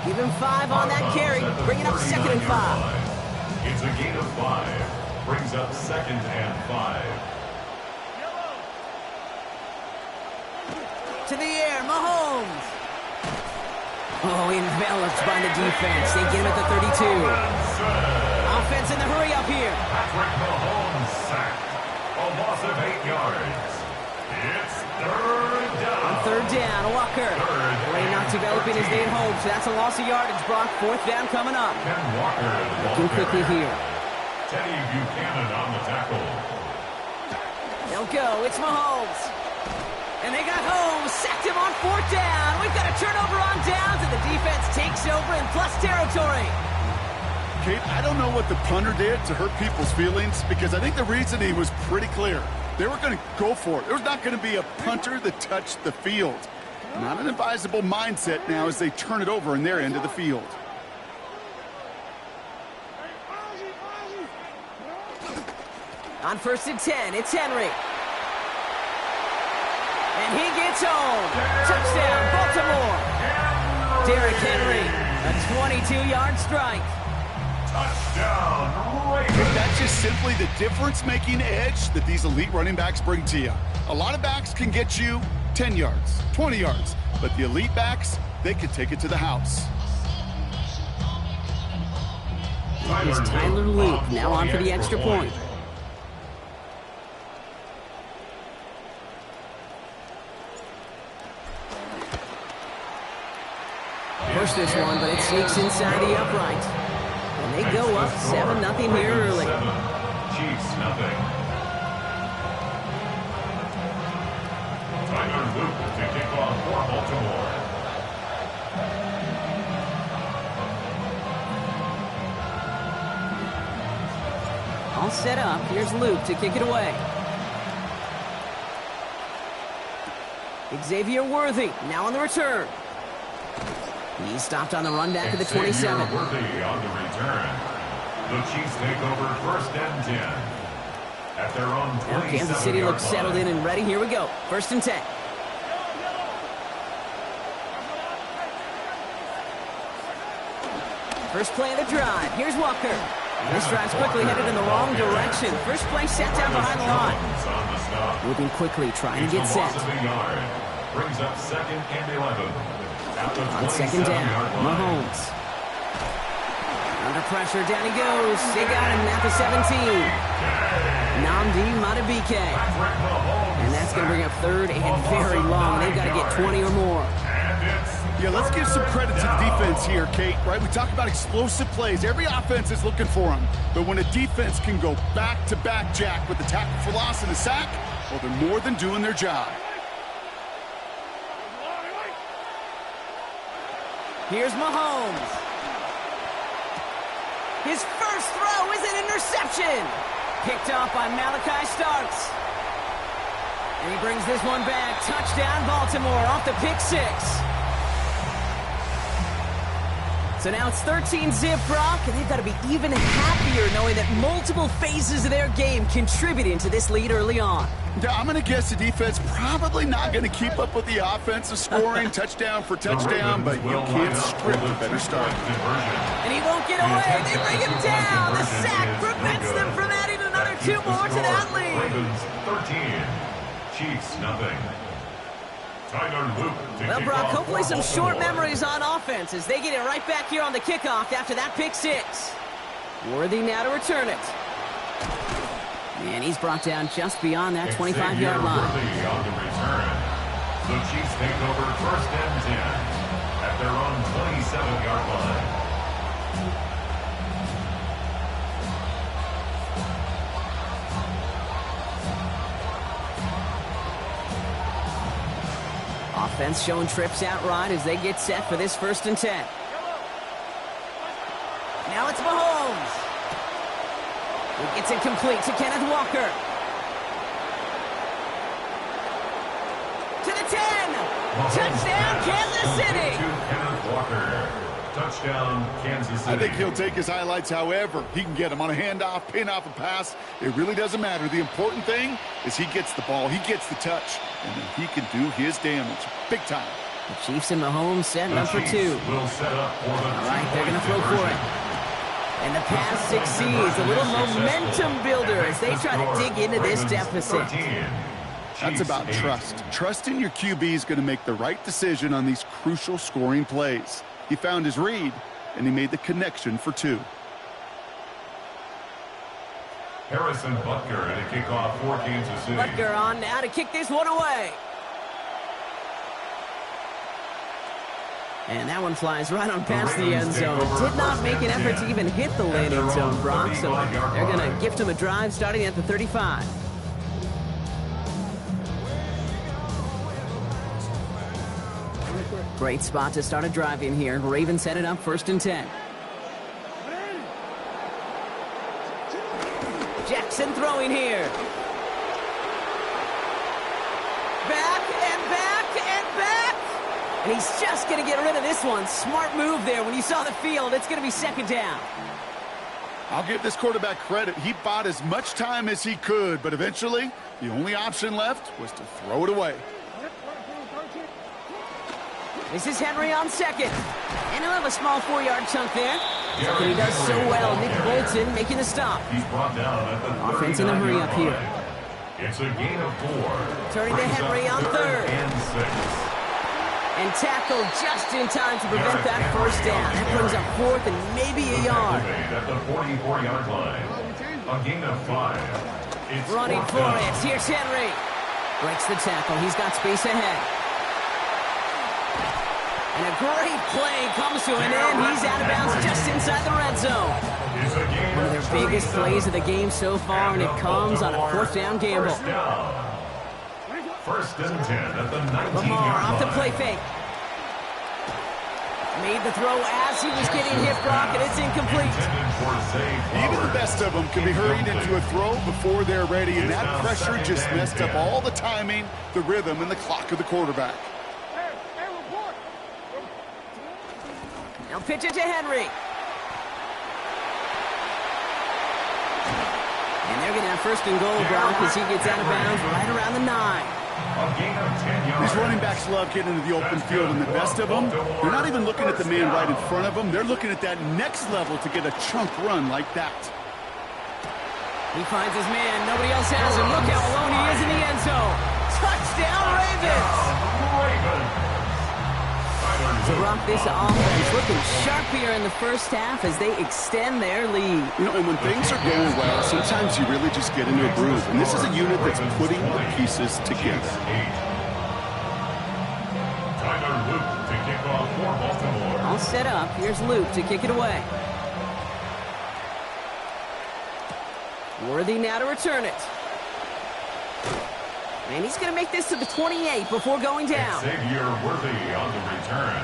Give him 5 on that carry. Bring it up 2nd and 5. It's a gain of 5. Brings up 2nd and 5. To the air, Mahomes. Oh, enveloped by the defense. They get him at the 32. Offense in the hurry up here. Patrick Mahomes sacked. A loss of 8 yards. It's 3rd down. On 3rd down, Walker. Play not developing as they'd hoped. So that's a loss of yardage, Brock. 4th down coming up. Ken Walker. Looking quickly here. Teddy Buchanan on the tackle. They'll go. It's Mahomes. And they got Holmes. Sacked him on 4th down. We've got a turnover on downs, and the defense takes over in plus territory. Kate, I don't know what the punter did to hurt people's feelings, because I think the reasoning was pretty clear. They were going to go for it. There was not going to be a punter that touched the field. Not an advisable mindset now as they turn it over in their end of the field. On 1st and 10, it's Henry. And he gets home. Touchdown, Baltimore. Derrick Henry, a 22-yard strike. Touchdown, Ravens. That's just simply the difference-making edge that these elite running backs bring to you. A lot of backs can get you 10 yards, 20 yards, but the elite backs, they can take it to the house. Here's Tyler Luke, now on for the extra point. Push this one, but it sneaks inside the upright. And they go up 7-0 here early. Chiefs, nothing. Tyler Luke to kick off for Baltimore. All set up. Here's Luke to kick it away. Xavier Worthy now on the return. He's stopped on the run back of the 27. Worthy on the return. The Chiefs take over 1st and 10. At their own 27. Kansas City looks settled in and ready. Here we go. 1st and 10. First play of the drive. Here's Walker. This drive's quickly headed in the wrong direction. First play set down behind the line. Moving quickly, trying to get set. Brings up 2nd and 11. On 2nd down, Mahomes. Under pressure, down he goes. They got him at the 17. Nnamdi Madubuike. And that's going to bring up 3rd and very long. They've got to get 20 or more. Yeah, let's give some credit to the defense here, Kate, right? We talk about explosive plays. Every offense is looking for them. But when a defense can go back-to-back, Jack, with the tackle for loss and a sack, well, they're more than doing their job. Here's Mahomes. His first throw is an interception. Picked off by Malachi Starks. And he brings this one back. Touchdown, Baltimore, off the pick 6. So now it's 13-zip, Brock, and they've got to be even happier knowing that multiple phases of their game contributed to this lead early on. Yeah, I'm going to guess the defense probably not going to keep up with the offensive scoring touchdown for touchdown, but you can't script a better start. And he won't get away. They bring him down. The sack prevents them from adding another 2 more to that lead. Ravens 13, Chiefs nothing. Well, Brock, hopefully some short memories on offense as they get it right back here on the kickoff after that pick 6. Worthy now to return it. And he's brought down just beyond that 25-yard line. Worthy on the return. The Chiefs take over 1st and 10 at their own 27-yard line. Offense showing trips out right as they get set for this 1st and 10. Now it's Mahomes. He gets it complete to Kenneth Walker. To the 10. Touchdown, Kansas City. To Kenneth Walker. Touchdown, Kansas City. I think he'll take his highlights however he can get them on a handoff, pin off a pass. It really doesn't matter. The important thing is he gets the ball, he gets the touch, and then he can do his damage. Big time. The Chiefs and Mahomes setting up for 2. Will set up for the All right, they're going to throw for it. And the pass succeeds. A little momentum builder as they try to dig into this deficit. That's about trust. Trusting your QB is going to make the right decision on these crucial scoring plays. He found his read, and he made the connection for 2. Harrison Butker to kick off for Kansas City. Butker on now to kick this one away. And that one flies right on past the end zone. Did not make an effort to even hit the landing zone, Brock, so they're going to gift him a drive starting at the 35. Great spot to start a drive in here. Ravens set it up 1st and 10. Jackson throwing here. Back and back and back. And he's just going to get rid of this one. Smart move there. When you saw the field, it's going to be 2nd down. I'll give this quarterback credit. He bought as much time as he could, but eventually the only option left was to throw it away. This is Henry on 2nd. And he'll have a small 4-yard chunk there. Something he does so well. Nick Bolton making the stop. He's brought down at the Offense in a hurry up here. It's a gain of 4. Turning to Henry on 3rd. And 6. And tackled just in time to prevent that 1st down. That brings up 4th and maybe a yard. At the 44-yard line. A gain of 5. It's Running for it. Here's Henry. Breaks the tackle. He's got space ahead. And a great play comes to an end. He's out of bounds just inside the red zone. One of their biggest plays of the game so far, and it comes on a 4th down gamble. 1st and 10 at the 19-yard line. Lamar off the play fake. Made the throw as he was getting hit, Brock, and it's incomplete. Even the best of them can be hurried into a throw before they're ready, and that pressure just messed up all the timing, the rhythm, and the clock of the quarterback. Now pitch it to Henry. And they're going to have 1st and goal, Brock, as he gets out of bounds right around the 9. These running backs love getting into the open field, and the best of them, they're not even looking at the man right in front of them. They're looking at that next level to get a chunk run like that. He finds his man. Nobody else has him. Look how alone he is in the end zone. Touchdown, Ravens! To rock this offense, looking sharp here in the 1st half as they extend their lead. You know, and when things are going well, sometimes you really just get into a groove. And this is a unit that's putting the pieces together. All set up. Here's Luke to kick it away. Worthy now to return it. And he's going to make this to the 28 before going down. Xavier Worthy on the return.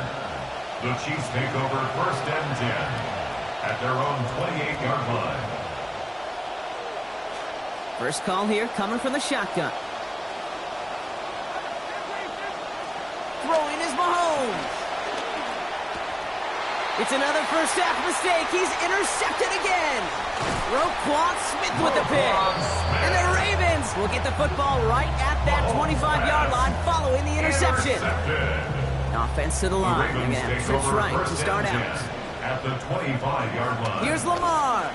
The Chiefs take over 1st and 10 at their own 28-yard line. First call here coming from the shotgun. Throwing is Mahomes. It's another 1st half mistake. He's intercepted again. Roquan Smith with the pick. And the Ravens will get the football right at that 25-yard line following the interception. Offense to the line. They're going to have trips right to start out. At the 25-yard line. Here's Lamar.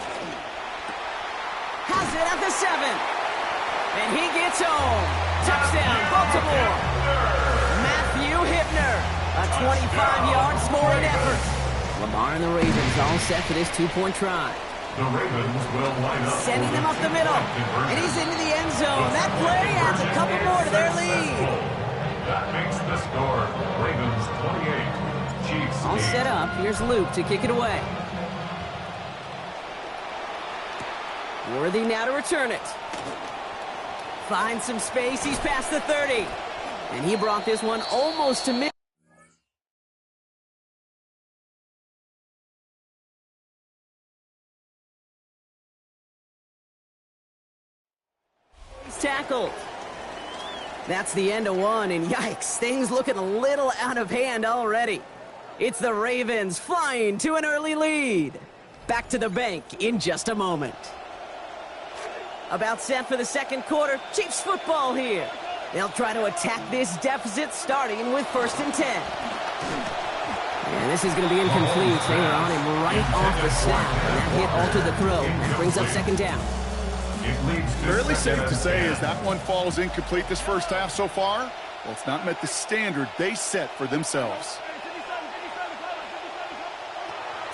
Has it at the 7. And he gets home. Touchdown, Baltimore. Matthew Hibner. A 25-yard scoring effort. Lamar and the Ravens all set for this 2-point try. The Ravens will line up. Sending him up the middle. And he's into the end zone. That play adds a couple more to their lead. That makes the score. Ravens 28. Chiefs all 8. set up. Here's Luke to kick it away. Worthy now to return it. Finds some space. He's past the 30. And he brought this one almost to mid. Tackled. That's the end of one, and yikes, things looking a little out of hand already. It's the Ravens flying to an early lead. Back to the bank in just a moment. About set for the 2nd quarter. Chiefs football here. They'll try to attack this deficit starting with 1st and 10. And this is going to be incomplete. They were on him right off the snap, and that hit altered the throw. That brings up second down. Fairly safe to say as that one falls incomplete this first half so far, well, it's not met the standard they set for themselves.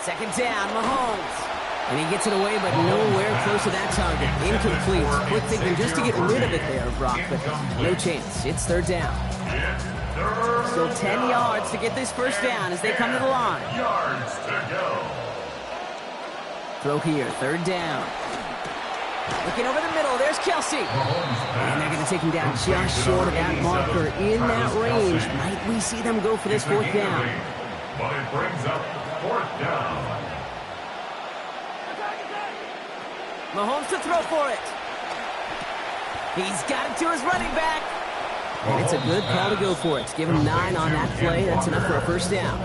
Second down, Mahomes. And he gets it away, but nowhere close to that target. Incomplete. Quick thinking just to get rid of it there, Brock, but no chance. It's third down. Still 10 yards to get this first down as they come to the line. Yards to go. Throw here, third down. Looking over the middle, there's Kelsey. And they're going to take him down just short of that marker in that range. Might we see them go for this fourth down? But it brings up fourth down. Mahomes to throw for it. He's got it to his running back. And it's a good call to go for it. Give him 9 on that play. That's enough for a first down.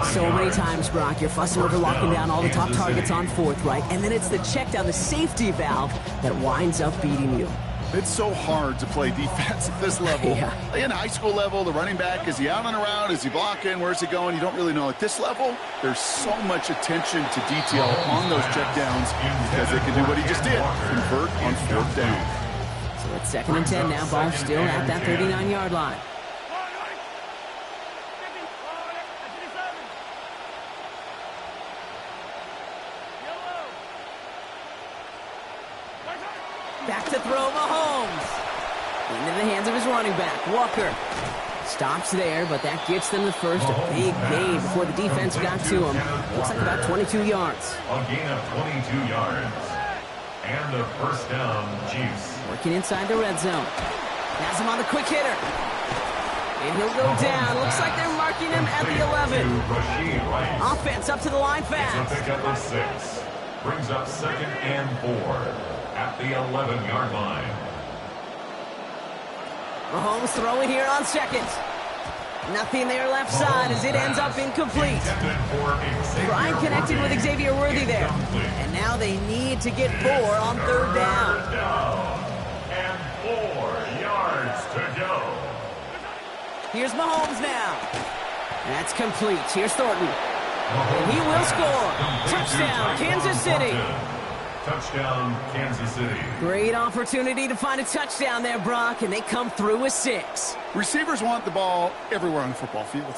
So many times, Brock, you're fussing over locking down all the top targets on fourth, right? And then it's the check down the safety valve that winds up beating you. It's so hard to play defense at this level. Yeah. In high school level, the running back, is he out and around? Is he blocking? Where's he going? You don't really know. At this level, there's so much attention to detail on those checkdowns because they can do what he just did, convert on fourth down. So it's second and 10 now. Ball still at that 39-yard line. Back to throw, Mahomes. Into the hands of his running back, Walker. Stops there, but that gets them the first. A big gain before the defense got to him. Looks like about 22 yards. A gain of 22 yards. And a first down, Chiefs. Working inside the red zone. Has him on the quick hitter. And he'll go down. Looks like they're marking him at the 11. Offense up to the line fast. It's a pickup of 6. Brings up second and 4. At the 11-yard line. Mahomes throwing here on second. Nothing there left side as it ends up incomplete. Brian connected with Xavier Worthy there. And now they need to get 4 on third down. And 4 yards to go. Here's Mahomes now. That's complete. Here's Thornton. And he will score. Touchdown, Kansas City. Touchdown, Kansas City. Great opportunity to find a touchdown there, Brock, and they come through with 6. Receivers want the ball everywhere on the football field.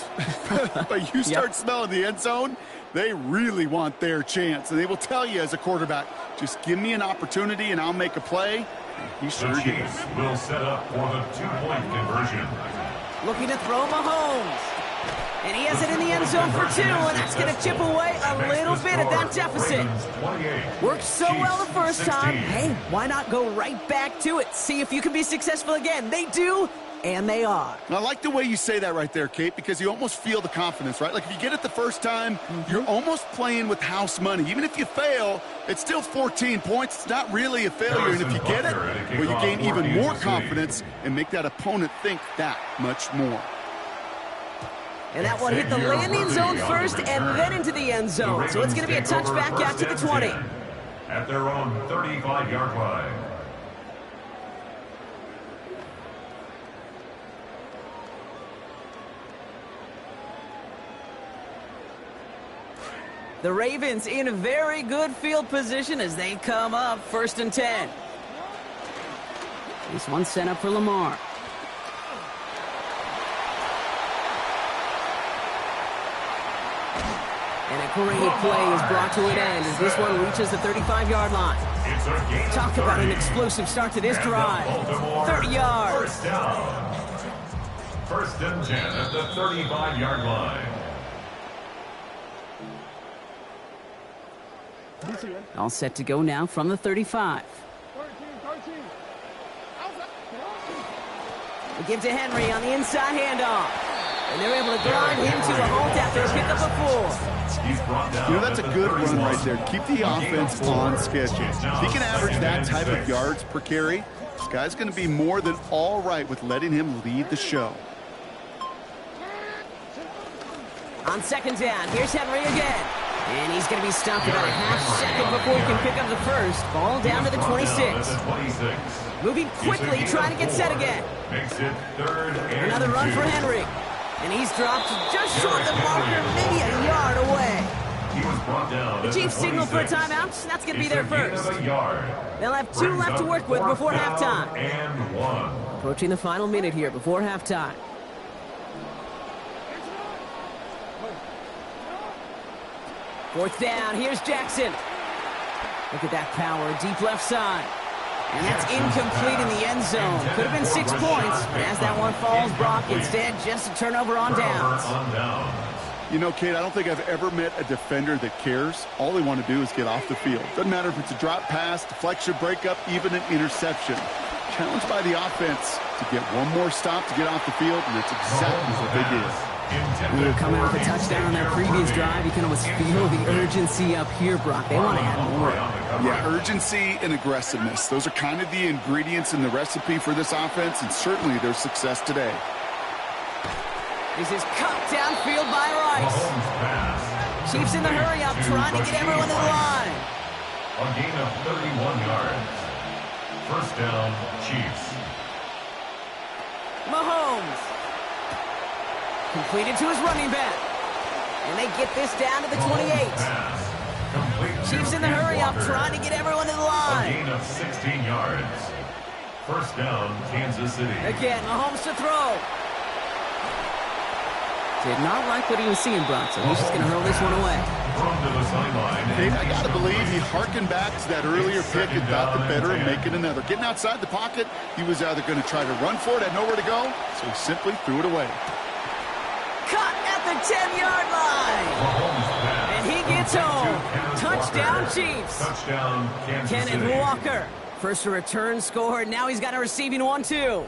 But you start smelling the end zone, they really want their chance. And they will tell you as a quarterback, just give me an opportunity and I'll make a play. And he sure The did. Chiefs will set up for the 2-point conversion. Looking to throw Mahomes. And he has it in the end zone for 2, and that's going to chip away a little bit at that deficit. Worked so well the first time. Hey, why not go right back to it? See if you can be successful again. They do, and they are. And I like the way you say that right there, Kate, because you almost feel the confidence, right? Like if you get it the first time, you're almost playing with house money. Even if you fail, it's still 14 points. It's not really a failure. And if you get it, well, you gain even more confidence and make that opponent think that much more. And that one hit the landing zone first and then into the end zone. So it's going to be a touchback out to the 20. At their own 35-yard line. The Ravens in a very good field position as they come up first and 10. This one sent up for Lamar. And a great play is brought to an end as this one reaches the 35-yard line. Talk about an explosive start to this drive. 30 yards. First down. First and 10 at the 35-yard line. All set to go now from the 35. We give to Henry on the inside handoff. And they're able to grind him to a hold after a pickup of 4. You know, that's a good run right there. Keep the offense on schedule. If he can average that type of yards per carry, this guy's going to be more than all right with letting him lead the show. On second down, here's Henry again. And he's going to be stopped about a half second before he can pick up the first. Ball down to the 26. Moving quickly, trying to get set again. Makes it third and Another run 2. for Henry. And he's dropped just short of the marker, maybe a yard away. He was brought down. The Chiefs signal for a timeout. That's going to be their first. They'll have 2 left to work with before halftime. And 1. Approaching the final minute here before halftime. Fourth down. Here's Jackson. Look at that power. Deep left side. And that's incomplete in the end zone. Could have been 6 points, but as that one falls, Brock, instead just a turnover on downs. You know, Kate, I don't think I've ever met a defender that cares. All they want to do is get off the field. Doesn't matter if it's a drop pass, deflection, breakup, even an interception. Challenged by the offense to get one more stop to get off the field, and that's exactly what they did. Coming off a touchdown on that previous drive, you can almost feel the urgency up here, Brock. They want to add more. Yeah, urgency and aggressiveness. Those are kind of the ingredients in the recipe for this offense, and certainly their success today. This is cut downfield by Rice. Chiefs in the hurry up, trying to get everyone in line. A gain of 31 yards. First down, Chiefs. Mahomes. Completed to his running back. And they get this down to the 28. Chiefs in the hurry up, trying to get everyone in line. A gain of 16 yards. First down, Kansas City. Again, Mahomes to throw. Did not like what he was seeing, Brock, so he's just going to hurl this one away. Dave, I got to believe he harkened back to that earlier pick and thought the better of making another. Getting outside the pocket, he was either going to try to run for it, had nowhere to go, so he simply threw it away. Cut at the 10-yard line. And he gets home. Touchdown, Chiefs. Touchdown, Kansas City. Kenneth Walker. First a return score, now he's got a receiving one, too.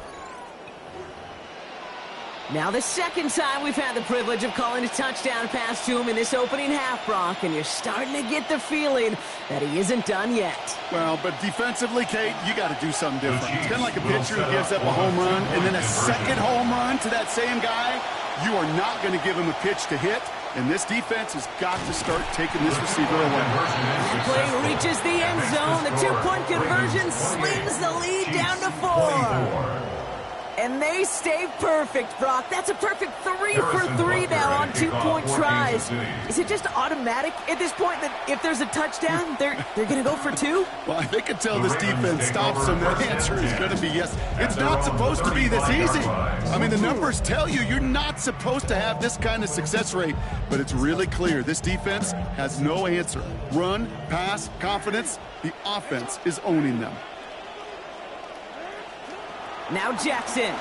Now the second time we've had the privilege of calling a touchdown pass to him in this opening half, Brock, and you're starting to get the feeling that he isn't done yet. Well, but defensively, Kate, you got to do something different. It's kind of like a pitcher who gives up a home run and then a second home run to that same guy. You are not going to give him a pitch to hit, and this defense has got to start taking this receiver away. The play reaches the end zone. The 2-point conversion slings the lead down to 4. And they stay perfect, Brock. That's a perfect 3 for 3 now on 2-point tries. Is it just automatic at this point that if there's a touchdown, they're going to go for 2? Well, I think until this defense stops them, the answer is going to be yes. It's not supposed to be this easy. I mean, the numbers tell you you're not supposed to have this kind of success rate, but it's really clear this defense has no answer. Run, pass, confidence, the offense is owning them. Now Jackson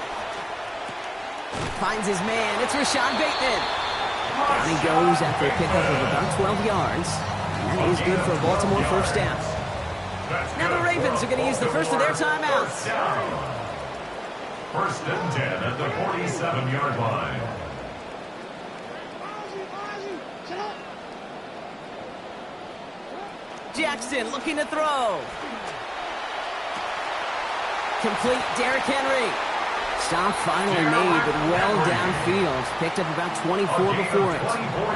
finds his man. It's Rashad Bateman. And he goes after a pickup of about 12 yards. And that is good for a Baltimore first down. Now the Ravens are going to use the first of their timeouts. First and 10 at the 47-yard line. Jackson looking to throw. Complete, Derrick Henry. Stop finally made, but well downfield. Picked up about 24 before it.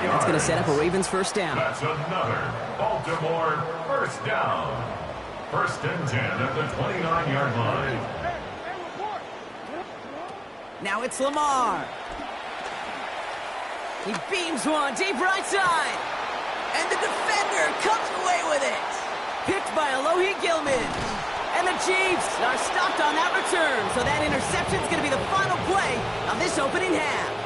That's going to set up a Ravens first down. That's another Baltimore first down. First and 10 at the 29-yard line. Now it's Lamar. He beams one deep right side. And the defender comes away with it. Picked by Alohi Gilman. And the Chiefs are stopped on that return. So that interception is going to be the final play of this opening half.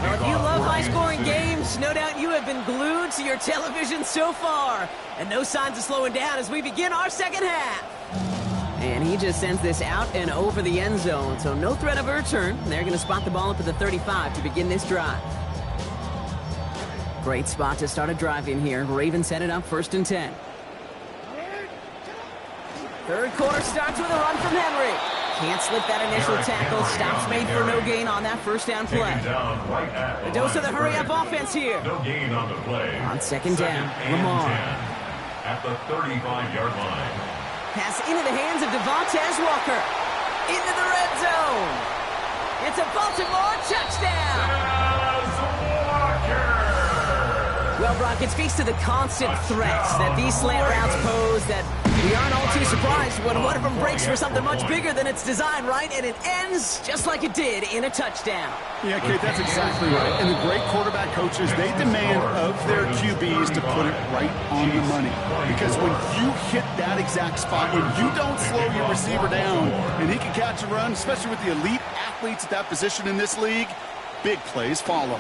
Well, if you love high-scoring games, no doubt you have been glued to your television so far. And no signs of slowing down as we begin our second half. And he just sends this out and over the end zone, so no threat of a return. They're going to spot the ball up at the 35 to begin this drive. Great spot to start a drive in here. Ravens set it up 1st and 10. Third quarter starts with a run from Henry. Can't slip that initial tackle. Stops made for no gain on that first down play. A dose of the hurry-up offense here. No gain on the play. On second down, Lamar. At the 35-yard line. Pass into the hands of Devontae Walker. Into the red zone. It's a Baltimore touchdown. Well, Brock, it speaks to the constant threats that these slant routes pose that we aren't all too surprised when one of them breaks for something much bigger than its design, right? And it ends just like it did in a touchdown. Yeah, Kate, that's exactly right. And the great quarterback coaches, they demand of their QBs to put it right on the money. Because when you hit that exact spot, when you don't slow your receiver down and he can catch a run, especially with the elite athletes at that position in this league, big plays follow.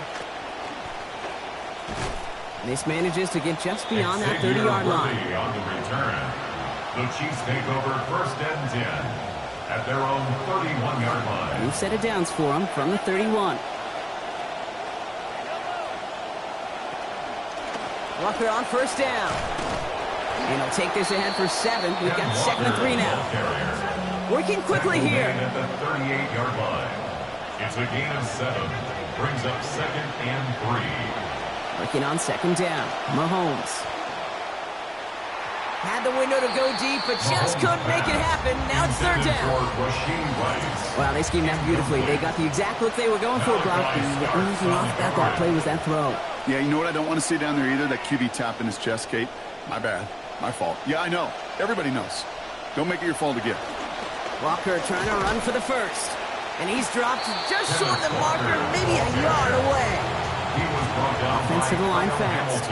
This manages to get just beyond that 30-yard line. On the return. The Chiefs take over 1st and 10 at their own 31-yard line. New set of downs for them from the 31. Walker on 1st down. And he'll take this ahead for 7. We've got 2nd and 3 now. Working quickly here. At the 38-yard line. It's a gain of 7. Brings up 2nd and 3. Working on 2nd down. Mahomes. Had the window to go deep, but just couldn't make it happen. Now it's 3rd down. Wow, they schemed that beautifully. They got the exact look they were going for, Brock. The only thing off that play was that throw. Yeah, you know what I don't want to see down there either? That QB tapping his chest, Kate. My bad. My fault. Yeah, I know. Everybody knows. Don't make it your fault again. Walker trying to run for the first. And he's dropped just short of the marker, maybe a yard away. He was brought down offensive line fast.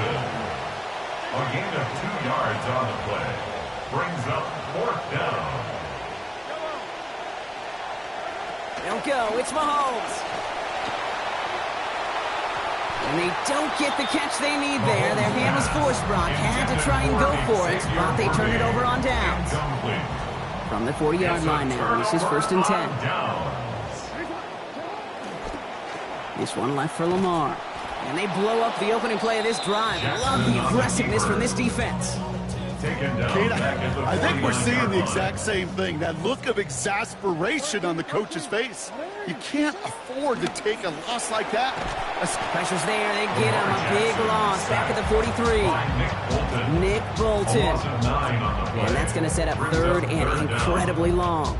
A gain of 2 yards on the play. Brings up 4th down. They'll go. It's Mahomes. And they don't get the catch they need there. Their hand was forced, Brock. Had to try and go for it, but they turn it over on downs. From the 40-yard line now. This is 1st and 10. This one left for Lamar. And they blow up the opening play of this drive. Love the aggressiveness from this defense. Kate, I think we're seeing the exact same thing. That look of exasperation on the coach's face. You can't afford to take a loss like that. Pressure's there. They get him. A big loss back at the 43. Nick Bolton. And that's going to set up 3rd and incredibly long.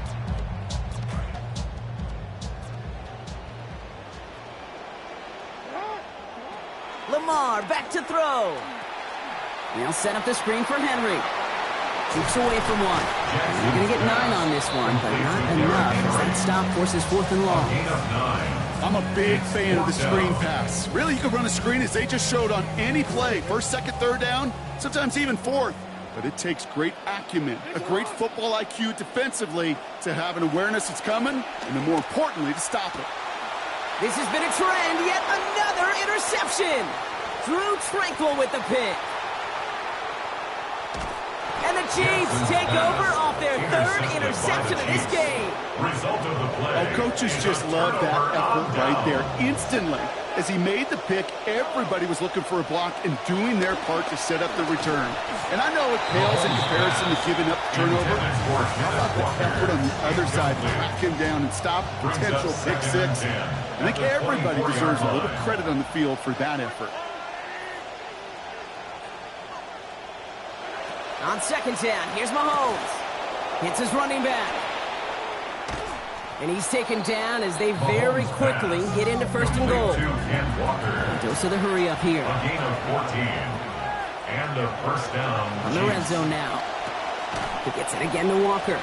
Lamar back to throw. They'll set up the screen for Henry. Keeps away from one. They're going to get 9 on this one, but not enough as that stop forces 4th and long. I'm a big fan of the screen pass. Really, you can run a screen as they just showed on any play. 1st, 2nd, 3rd down, sometimes even 4th. But it takes great acumen, a great football IQ defensively to have an awareness it's coming, and then more importantly, to stop it. This has been a trend, yet another interception. Drew Tranquil with the pick. And the Chiefs take over off their 3rd interception of this game. Oh, coaches just love that effort right there. Instantly, as he made the pick, everybody was looking for a block and doing their part to set up the return. And I know it pales in comparison to giving up the turnover. How about the effort on the other side to track him down and stop potential pick 6? I think everybody deserves a little credit on the field for that effort. On 2nd down, here's Mahomes. Hits his running back. And he's taken down as they very quickly get into 1st and goal. Dose of the hurry up here. A gain of 14. And a 1st down. On the red zone now. He gets it again to Walker.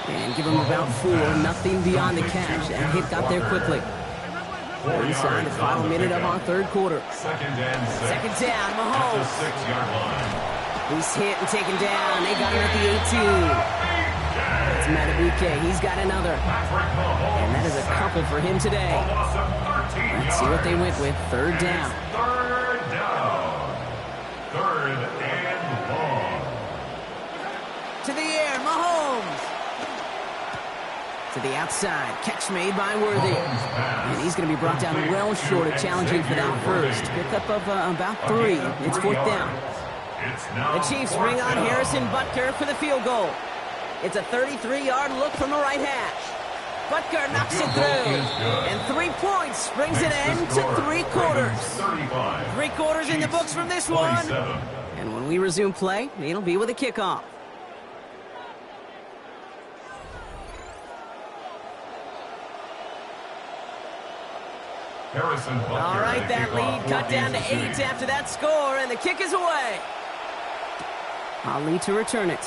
And give him about 4, nothing beyond the catch. That hit got there quickly. Inside the final minute of our 3rd quarter. 2nd down, Mahomes. 6-yard line. He's hit and taken down. They got him at the 18. It's Madden. He's got another. And that is a couple for him today. Let's see what they went with. 3rd down. 3rd down. 3rd and long. To the air, Mahomes. To the outside. Catch made by Worthy. And he's going to be brought down well short of challenging for that first. Pickup of about 3. It's 4th down. The Chiefs bring on Harrison Butker for the field goal. It's a 33-yard look from the right hash. Butker knocks it through. And 3 points brings an end to 3 quarters. 3 quarters in the books from this one. And when we resume play, it'll be with a kickoff. All right, that lead cut down to 8 after that score, and the kick is away. Ali to return it.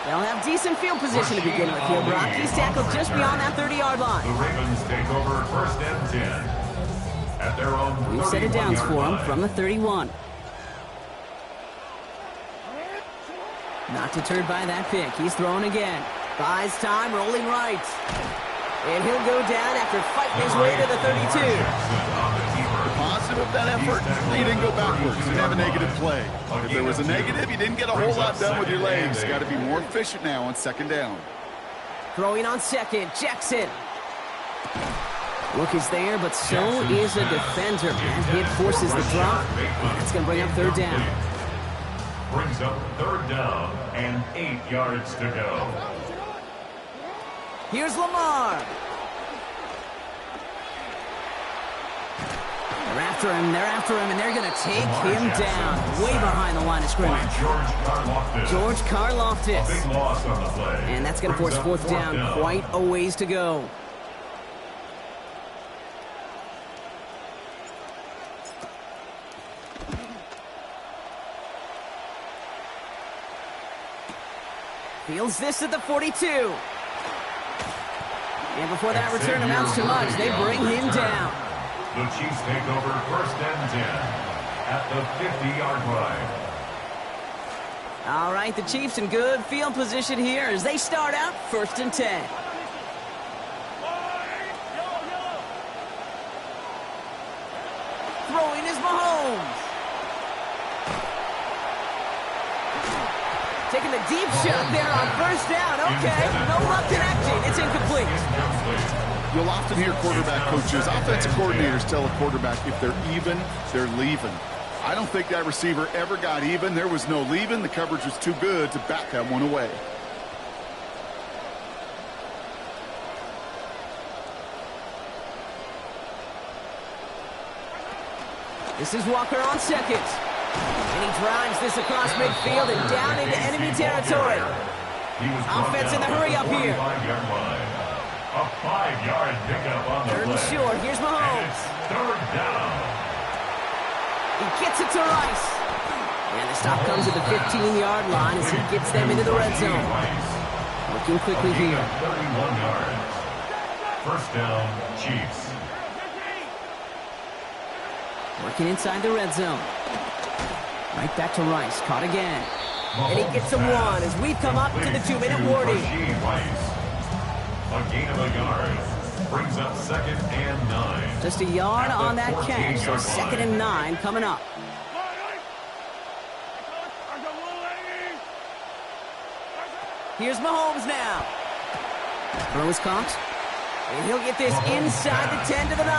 They'll have decent field position to begin with here, Brock. He's tackled just beyond that 30-yard line. The Ravens take over 1st and 10 at their own 31-yard line. We've set it down for him from the 31. Not deterred by that pick. He's throwing again. Buys time, rolling right. And he'll go down after fighting his way to the 32. The positive of that effort, he didn't go backwards. He didn't have a negative play. If there was a negative, you didn't get a whole lot done with your legs. Got to be more efficient now on 2nd down. Throwing on 2nd, Jackson. Look is there, but so is a defender. That hit forces the drop. That's going to bring up 3rd down. Brings up 3rd down and 8 yards to go. Here's Lamar. They're after him, and they're going to take him down way behind the line of scrimmage. George Karlaftis. A big loss on the play. And that's going to force 4th down, quite a ways to go. Fields this at the 42. And before that return amounts to much, they bring him down. The Chiefs take over 1st and 10 at the 50-yard line. All right, the Chiefs in good field position here as they start out 1st and 10. Throwing is Mahomes. Taking the deep shot there on 1st down. Okay, no luck connecting. It's incomplete. You'll often hear quarterback coaches, offensive coordinators tell a quarterback if they're even, they're leaving. I don't think that receiver ever got even. There was no leaving. The coverage was too good to bat that one away. This is Walker on 2nd. And he drives this across midfield and down into enemy territory. Offense in the hurry up here. A 5-yard pickup on the play. 3rd short. Here's Mahomes. 3rd down. He gets it to Rice. And the stop comes at the 15-yard line as he gets them into the red zone. Looking quickly here. 31 yards. 1st down, Chiefs. Working inside the red zone. Right back to Rice. Caught again. And he gets him 1 as we come up to the 2-minute warning. A gain of a yard. Brings up 2nd and 9. Just a yard on that catch, so 2nd and 9 coming up. Here's Mahomes now. Throw is caught. And he'll get this inside the 10 to the 9.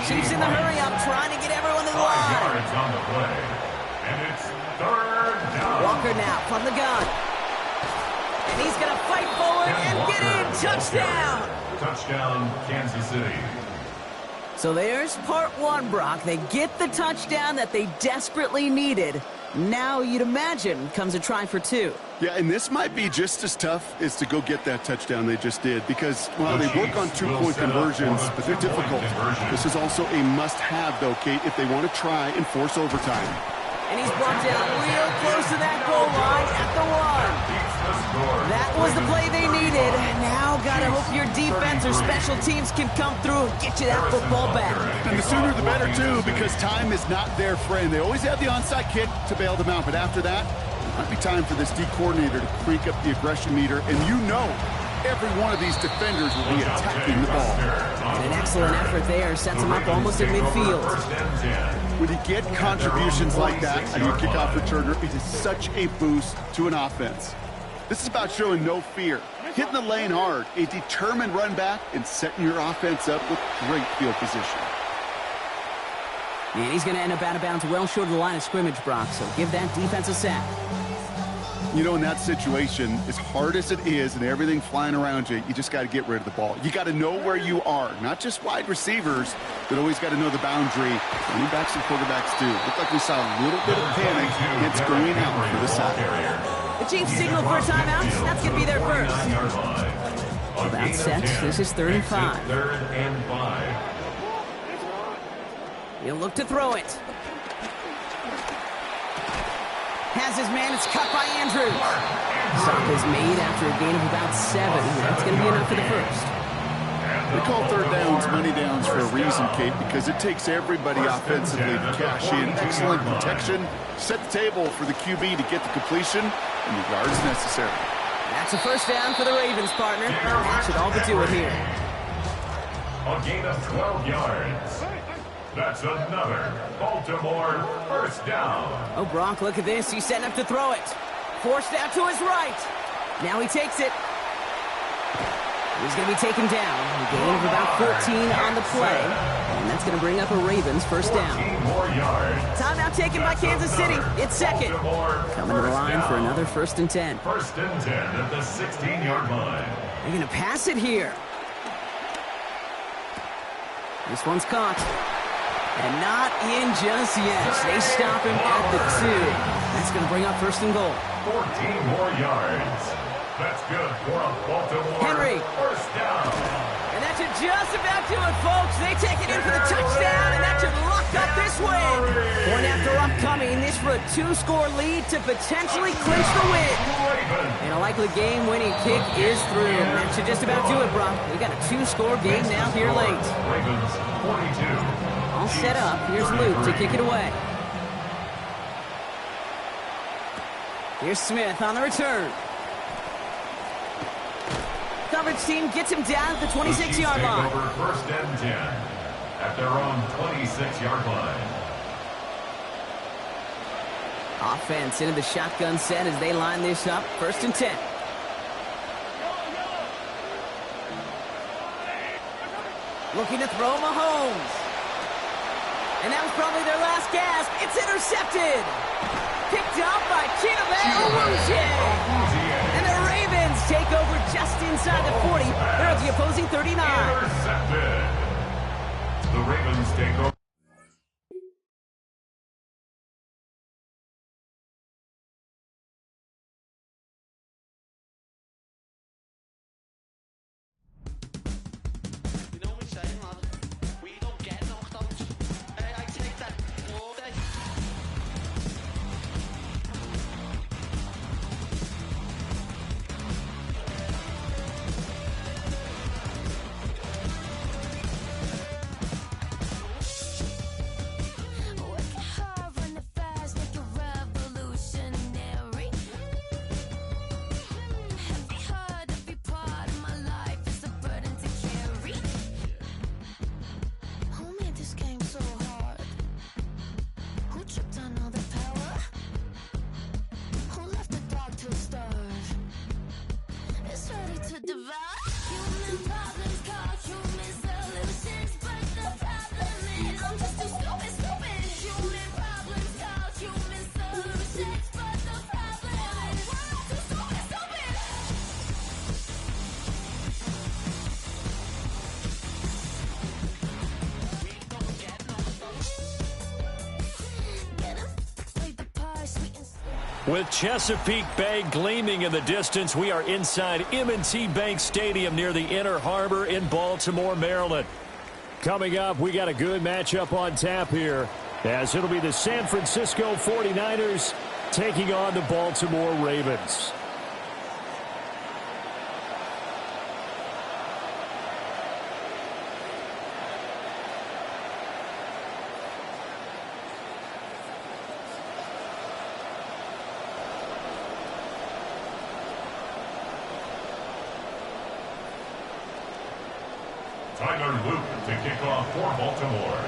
Chiefs in the hurry up, trying to get everyone to the line. 5 yards on the play. And it's 3rd down. Walker now from the gun. And he's going to fight forward and get in. Touchdown. Touchdown, Kansas City. So there's part 1, Brock. They get the touchdown that they desperately needed. Now you'd imagine comes a try for 2. Yeah, and this might be just as tough as to go get that touchdown they just did because, while they work on 2-point conversions, but they're difficult. This is also a must-have, though, Kate, if they want to try and force overtime. And he's brought down real close to that goal line at the 1. That was the play they needed. Now gotta hope your defense or special teams can come through and get you that football back. And the sooner the better, too, because time is not their friend. They always have the onside kick to bail them out, but after that, it might be time for this D coordinator to crank up the aggression meter, and you know every one of these defenders will be attacking the ball. And an excellent effort there sets them up almost at midfield. When you get contributions like that on your kickoff returner, it is such a boost to an offense. This is about showing no fear, hitting the lane hard, a determined run back, and setting your offense up with great field position. And he's going to end up out of bounds well short of the line of scrimmage, Brock, so give that defense a sack. You know, in that situation, as hard as it is and everything flying around you, you just got to get rid of the ball. You got to know where you are, not just wide receivers, but always got to know the boundary. Running backs and quarterbacks do. Looked like we saw a little bit of panic against going out for the sack. The Chiefs signal for a timeout. That's going to be their first. About set. This is 3rd and 5. 3rd and 5. He'll look to throw it. Has his man. It's cut by Andrews. Stop is made after a gain of about 7. That's going to be enough for the first. They call 3rd downs money downs for a reason, Kate, because it takes everybody offensively to cash in. Excellent protection. Set the table for the QB to get the completion and the yards necessary. That's a first down for the Ravens, partner. That should all but do it here. A gain of 12 yards. That's another Baltimore first down. Oh, Brock, look at this. He's setting up to throw it. Forced out to his right. Now he takes it. He's going to be taken down. A gain of about 14 on the play. And that's going to bring up a Ravens first down. 14 more yards. Timeout taken by Kansas City. It's 2nd. Coming to the line for another 1st and 10. 1st and 10 at the 16-yard line. They're going to pass it here. This one's caught. And not in just yet. They stop him at the 2. That's going to bring up 1st and goal. 14 more yards. That's good for a Baltimore Henry. first down. And that should just about do it, folks. They take it in for the touchdown, and that should lock up this win. Point after upcoming, this for a 2-score lead to potentially clinch the win. And a likely game-winning kick is through. That should just about do it, Brock. We got a 2-score game now here late. Ravens 42. All set up. Here's Luke to kick it away. Here's Smith on the return. Coverage team gets him down at the 26-yard line. Over 1st and 10 at their own 26-yard line. Offense into the shotgun set as they line this up. 1st and 10. Looking to throw Mahomes. And that was probably their last gasp. It's intercepted. Picked up by Chidobe. And the Ravens take over just inside the 40. They're at the opposing 39. Intercepted. The Ravens take over. With Chesapeake Bay gleaming in the distance, we are inside M&T Bank Stadium near the Inner Harbor in Baltimore, Maryland. Coming up, we got a good matchup on tap here, as it'll be the San Francisco 49ers taking on the Baltimore Ravens. Tyler Luke to kick off for Baltimore.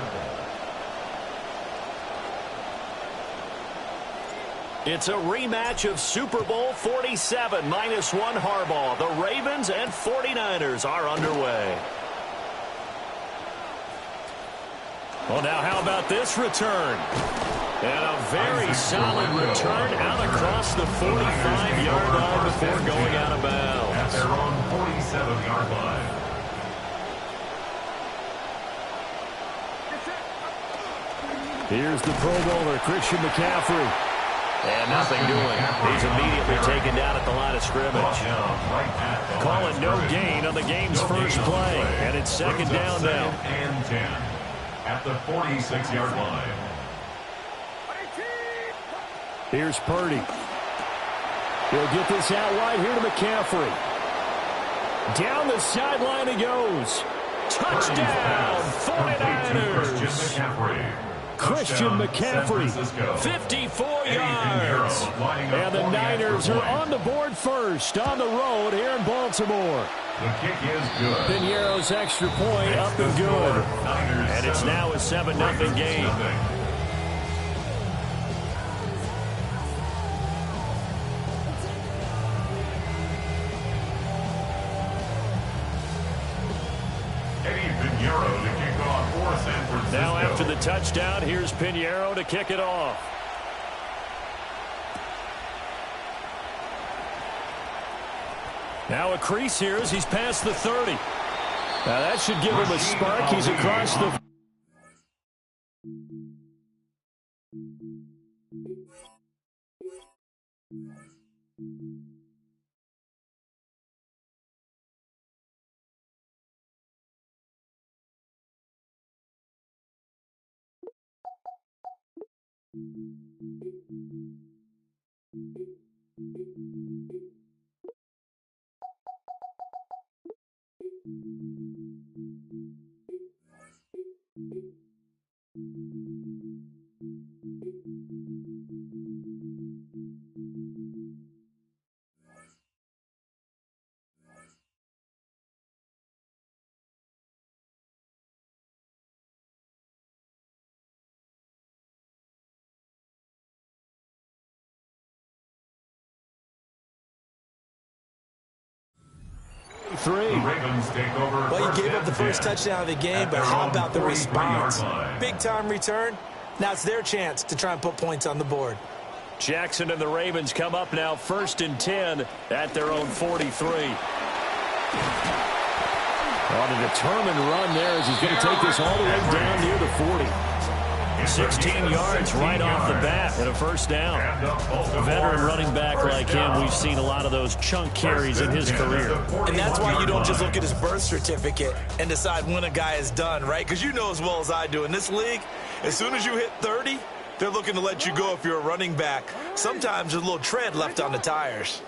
It's a rematch of Super Bowl 47, -1 Harbaugh. The Ravens and 49ers are underway. Well, now how about this return? And a very solid return out across the 45-yard line before going out of bounds. At their own 47-yard line. Here's the Pro Bowler, Christian McCaffrey. And nothing doing. He's immediately taken down at the line of scrimmage. Call it no gain on the game's first play. And it's second down now. And 10 at the 46-yard line. Here's Purdy. He'll get this out wide here to McCaffrey. Down the sideline he goes. Touchdown, 49ers. Christian McCaffrey, 54 yards. And the Niners are on the board first on the road here in Baltimore. The kick is good. Piñeiro's extra point up and good. And it's now a 7-0 game. Now after the touchdown, here's Piñeiro to kick it off. Now a crease here as he's past the 30. Now that should give him a spark. He's across the... Well, you gave up the first touchdown of the game, but how about the response? Big-time return. Now it's their chance to try and put points on the board. Jackson and the Ravens come up now 1st and 10 at their own 43. On a determined run there as he's going to take this all the way down near the 40. 16 yards right off the bat and a first down. A veteran running back like him, we've seen a lot of those chunk carries in his career. And that's why you don't just look at his birth certificate and decide when a guy is done, right? Because you know as well as I do, in this league, as soon as you hit 30, they're looking to let you go if you're a running back. Sometimes there's a little tread left on the tires.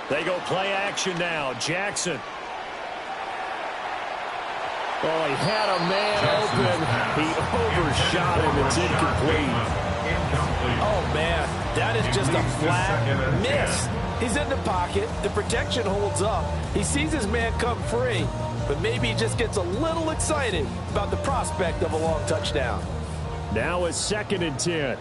They go play action now. Jackson. Oh, he had a man open. He overshot him. It's incomplete. Oh, man. That is just a flat miss. He's in the pocket. The protection holds up. He sees his man come free, but maybe he just gets a little excited about the prospect of a long touchdown. Now it's 2nd and 10.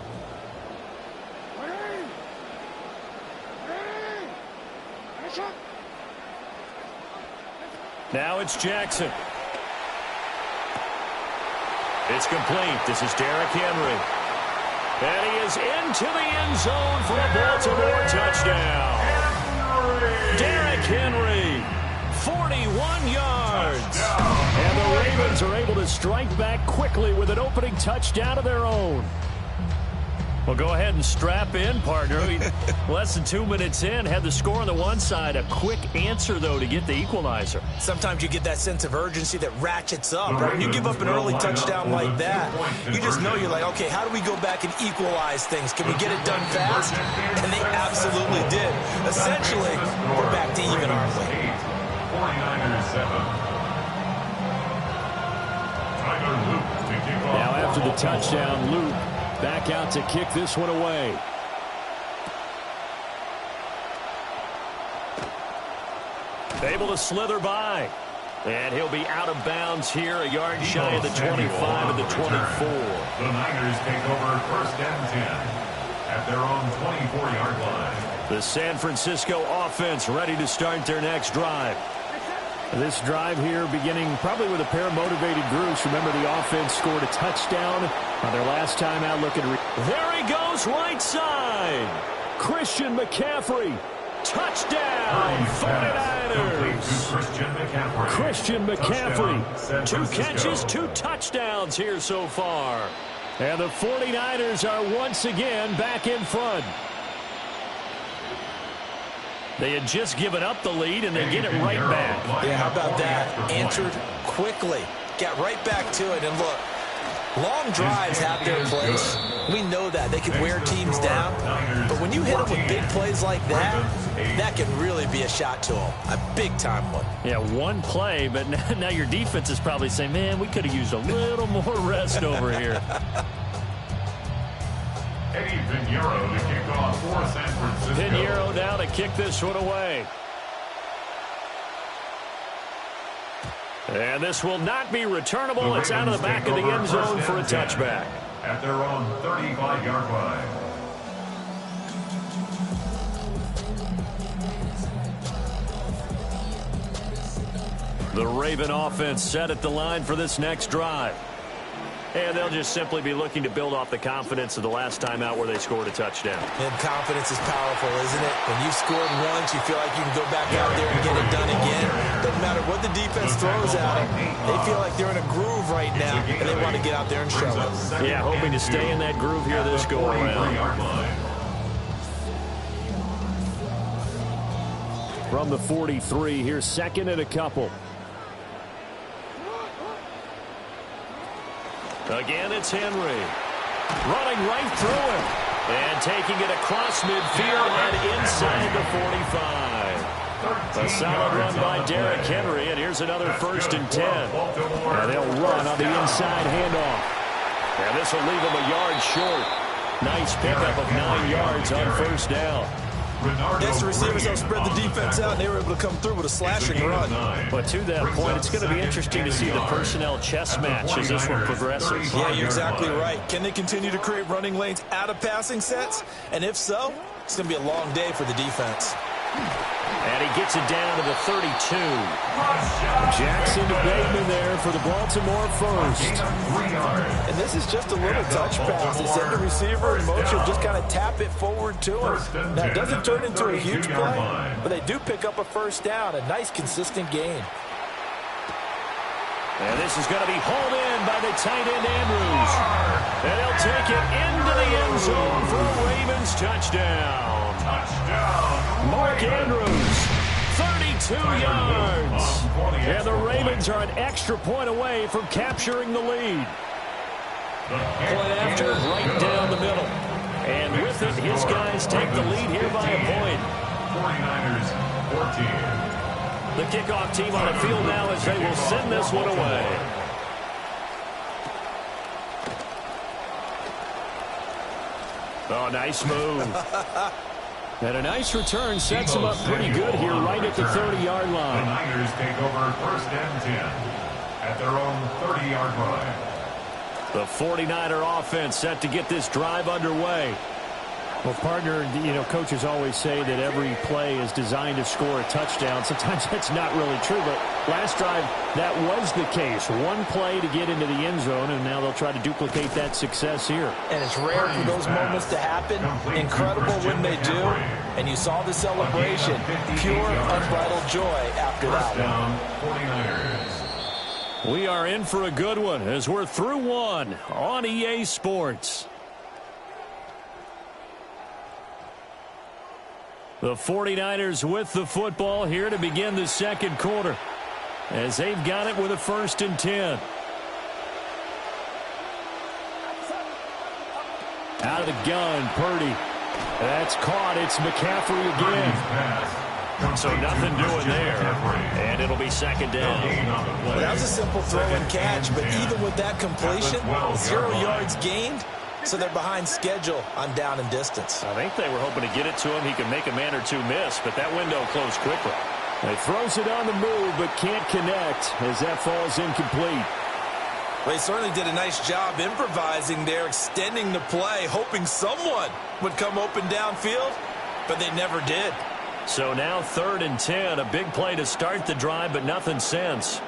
Now it's Jackson. It's complete. This is Derrick Henry. And he is into the end zone for a Baltimore touchdown. Derrick Henry, 41 yards. And the Ravens are able to strike back quickly with an opening touchdown of their own. Well, go ahead and strap in, partner. Less than 2 minutes in, had the score on the one side. A quick answer, though, to get the equalizer. Sometimes you get that sense of urgency that ratchets up, right? When you give up an early touchdown like that, you just know you're like, okay, how do we go back and equalize things? Can we get it done fast? And they absolutely did. Essentially, we're back to even, aren't we? 49ers 7. Now after the touchdown, Luke back out to kick this one away. Able to slither by. And he'll be out of bounds here, a yard shy of the 25 and the 24. The Niners take over 1st and 10. 24-yard line. The San Francisco offense ready to start their next drive. This drive here beginning probably with a pair of motivated groups. Remember, the offense scored a touchdown on their last time out looking. There he goes, right side. Christian McCaffrey. Touchdown, 49ers. Christian McCaffrey. 2 catches, 2 touchdowns here so far. And the 49ers are once again back in front. They had just given up the lead, and they get it right back. Yeah, how about that? Answered quickly. Got right back to it. And look, long drives have their place. We know that. They can wear teams down. But when you hit them with big plays like that, that can really be a shot to them. A big-time one. Yeah, one play, but now your defense is probably saying, man, we could have used a little more rest over here. Eddie Pinheiro to kick off for San Francisco. Pinheiro now to kick this one away. And this will not be returnable. It's out of the back of the end zone for a touchback. At their own 35-yard line. The Raven offense set at the line for this next drive. And they'll just simply be looking to build off the confidence of the last time out where they scored a touchdown. And confidence is powerful, isn't it? When you've scored once, you feel like you can go back out there and get it done again. Doesn't matter what the defense throws at them. They feel like they're in a groove right now, and they want to get out there and show it. Yeah, hoping to stay in that groove here this go-around. From the 43, here's second and a couple. Again, it's Henry. Running right through him. And taking it across midfield and inside the 45. A solid run by Derrick Henry, and here's another 1st and 10. And they'll run on the inside handoff. And this will leave them a yard short. Nice pickup of 9 yards on 1st down. Yes, the receivers don't spread the defense out, and they were able to come through with a slashing run. But to that point, it's going to be interesting to see the personnel chess match as this one progresses. Yeah, you're exactly right. Can they continue to create running lanes out of passing sets? And if so, it's going to be a long day for the defense. And he gets it down to the 32. Jackson to Bateman there for the Baltimore first. And this is just a little touch pass. They send the receiver in motion, just kind of tap it forward to him. Now, it doesn't turn into a huge play, but they do pick up a 1st down, a nice, consistent gain. And this is going to be hauled in by the tight end, Andrews. And they'll take it into the end zone for a Ravens touchdown. Mark Andrews, 32 yards. And the Ravens are an extra point away from capturing the lead. Point after, right down the middle. And with it, his guys take the lead here by a point. 49ers 14. The kickoff team on the field now as they will send this one away. Oh, nice move. And a nice return sets them up pretty good here right at the 30-yard line. The Niners take over 1st and 10 at their own 30-yard line. The 49er offense set to get this drive underway. Well, partner, you know, coaches always say that every play is designed to score a touchdown. Sometimes that's not really true, but last drive, that was the case. One play to get into the end zone, and now they'll try to duplicate that success here. And it's rare for those moments to happen. Incredible when they do. And you saw the celebration. Pure, unbridled joy after that one. We are in for a good one as we're through one on EA Sports. The 49ers with the football here to begin the second quarter as they've got it with a 1st and 10. Out of the gun, Purdy. That's caught. It's McCaffrey again. So nothing doing there. And it'll be 2nd down. Well, that was a simple throw and catch, but even with that completion, 0 yards gained. So they're behind schedule on down and distance. I think they were hoping to get it to him. He could make a man or two miss, but that window closed quickly. He throws it on the move, but can't connect as that falls incomplete. Well, he certainly did a nice job improvising there, extending the play, hoping someone would come open downfield, but they never did. So now 3rd and 10, a big play to start the drive, but nothing since.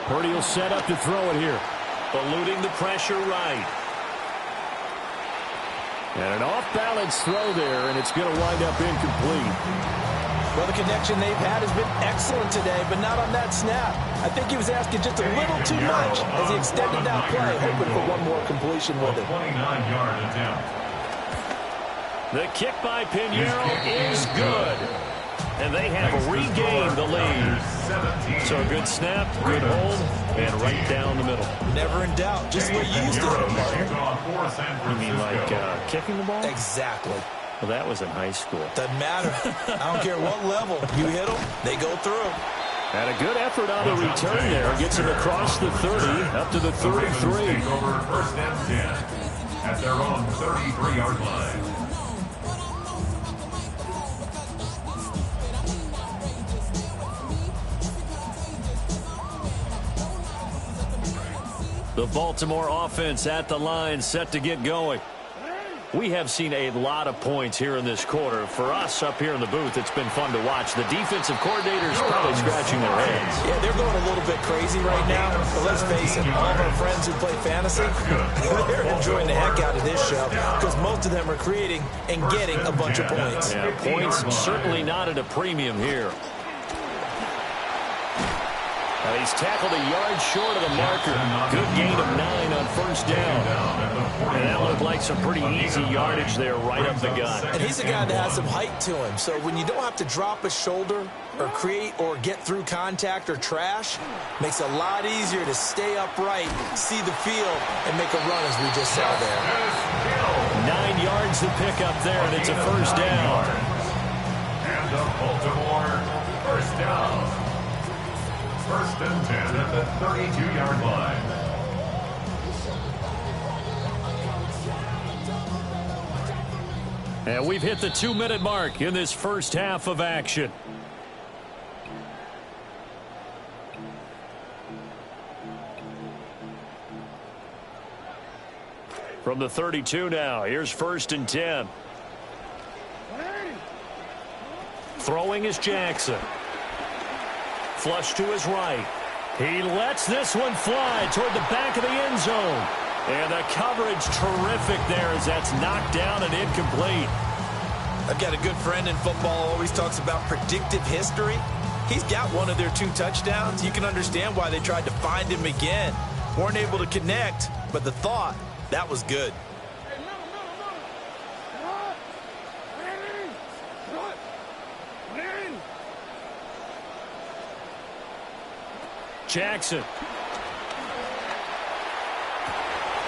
Purdy will set up to throw it here. Eluding the pressure right. And an off-balance throw there, and it's going to wind up incomplete. Well, the connection they've had has been excellent today, but not on that snap. I think he was asking just a little too much as he extended that play, hoping for one more completion with it. 29-yard attempt. The kick by Pinheiro is good. And they have regained the lead. So a good snap, good hold, and right down the middle. Never in doubt. Just what you used to hit him, partner. You mean like kicking the ball? Exactly. Well, that was in high school. Doesn't matter. I don't care what level. You hit them, they go through. And a good effort on the return there. Gets him across the 30, up to the 33. Over 1st and 10 at their own 33-yard line. The Baltimore offense at the line, set to get going. We have seen a lot of points here in this quarter. For us up here in the booth, it's been fun to watch. The defensive coordinators probably scratching their heads. Yeah, they're going a little bit crazy right now. But let's face it, all of our friends who play fantasy, they're enjoying the heck out of this show because most of them are creating and getting a bunch of points. Yeah, points certainly not at a premium here. And he's tackled a yard short of the marker. Good gain of 9 on 1st down. And that looked like some pretty easy yardage there right up the gut. And he's a guy that has some height to him. So when you don't have to drop a shoulder or create or get through contact or trash, makes it a lot easier to stay upright, see the field, and make a run as we just saw there. 9 yards to pick up there, and it's a 1st down. And the Baltimore 1st down. 1st and 10 at the 32-yard line. And we've hit the 2-minute mark in this first half of action. From the 32 now, here's 1st and 10. Throwing is Jackson. Flush to his right. He lets this one fly toward the back of the end zone. And the coverage terrific there as that's knocked down and incomplete. I've got a good friend in football, always talks about predictive history. He's got one of their 2 touchdowns. You can understand why they tried to find him again. Weren't able to connect, but the thought, that was good. Jackson.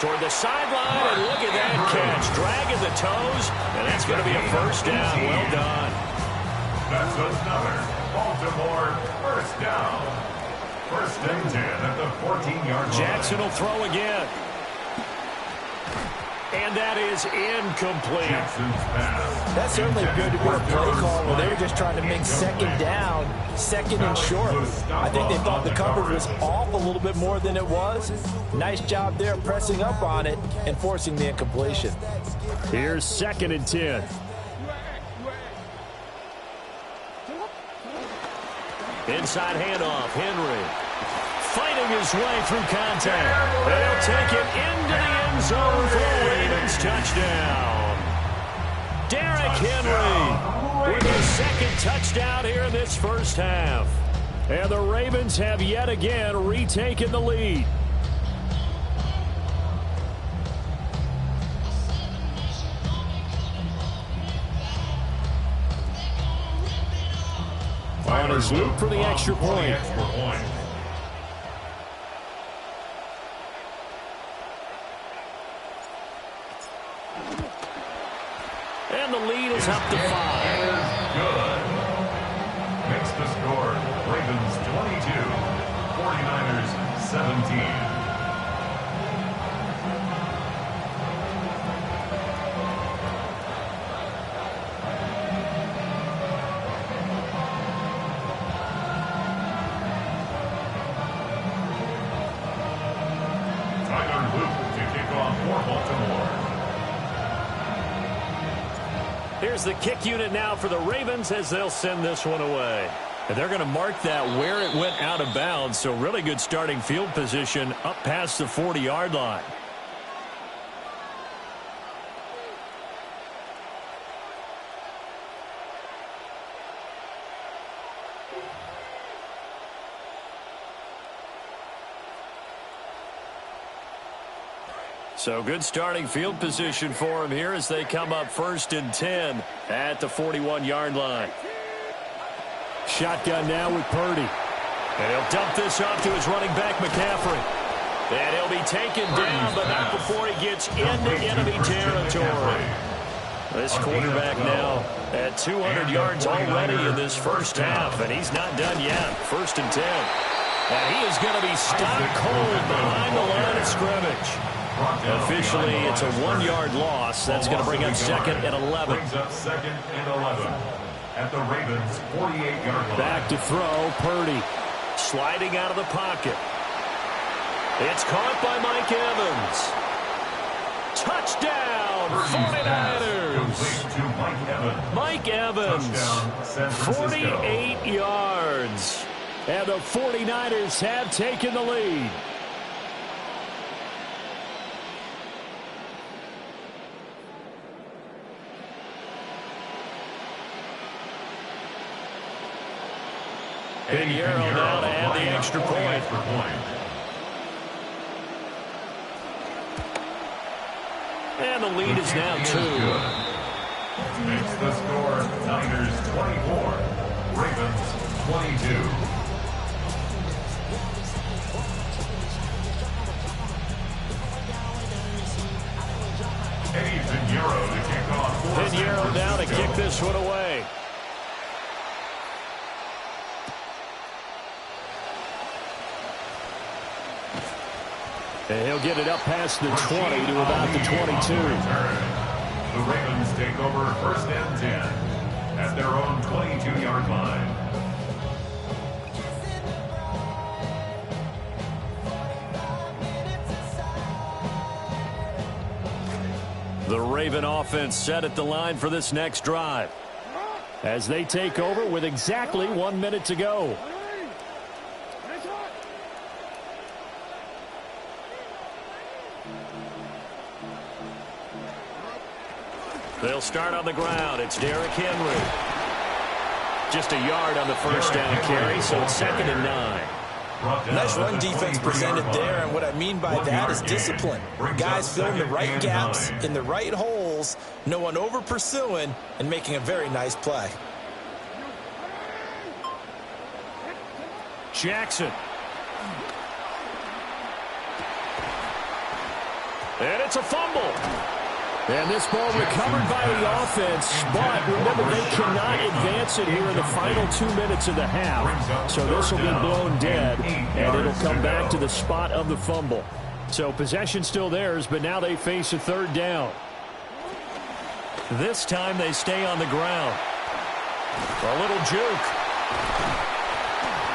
Toward the sideline, and look at that catch. Dragging the toes, and that's going to be a 1st down. Well done. That's another Baltimore 1st down. 1st and 10 at the 14-yard line. Jackson will throw again. And that is incomplete. That certainly appeared to be a play call where they were just trying to make 2nd down, 2nd and short. I think they thought the coverage was off a little bit more than it was. Nice job there pressing up on it and forcing the incompletion. Here's 2nd and 10. Inside handoff, Henry. Fighting his way through contact. They'll take it into the end zone for a Ravens touchdown. Derrick Henry with his 2nd touchdown here in this first half. And the Ravens have yet again retaken the lead. On his loop for the extra point. And the lead is up to 5. Good. Makes the score Ravens 22, 49ers 17. Here's the kick unit now for the Ravens as they'll send this one away. And they're going to mark that where it went out of bounds, so really good starting field position up past the 40-yard line. So good starting field position for him here as they come up 1st and 10 at the 41-yard line. Shotgun now with Purdy. And he'll dump this off to his running back, McCaffrey. And he'll be taken down, but not before he gets into enemy territory. This quarterback now at 200 yards already in this first half, and he's not done yet. 1st and 10. And he is going to be stopped cold behind the line of scrimmage. Officially, it's a 1-yard loss. That's going to bring up 2nd and 11. Brings up 2nd and 11 at the Ravens' 48-yard line. Back to throw, Purdy. Sliding out of the pocket. It's caught by Mike Evans. Touchdown, 49ers. Mike Evans, 48 yards. And the 49ers have taken the lead. Big arrow now to add the extra point. And the lead is now 2. Makes the score Niners 24, Ravens 22. Eddie Pinheiro to kick off. Pinheiro now to kick this one away. And he'll get it up past the 20 to about the 22. The Ravens take over 1st and 10 at their own 22-yard line. The Raven offense set at the line for this next drive. As they take over with exactly 1 minute to go. They'll start on the ground. It's Derrick Henry. Just a yard on the first down carry, so it's 2nd and 9. Nice run defense presented there, and what I mean by that is discipline. Guys filling the right gaps in the right holes, no one over pursuing, and making a very nice play. Jackson. And it's a fumble. And this ball recovered by the offense, but remember, they cannot advance it here in the final 2 minutes of the half. So this will be blown dead, and it'll come back to the spot of the fumble. So possession still theirs, but now they face a 3rd down. This time they stay on the ground. A little juke.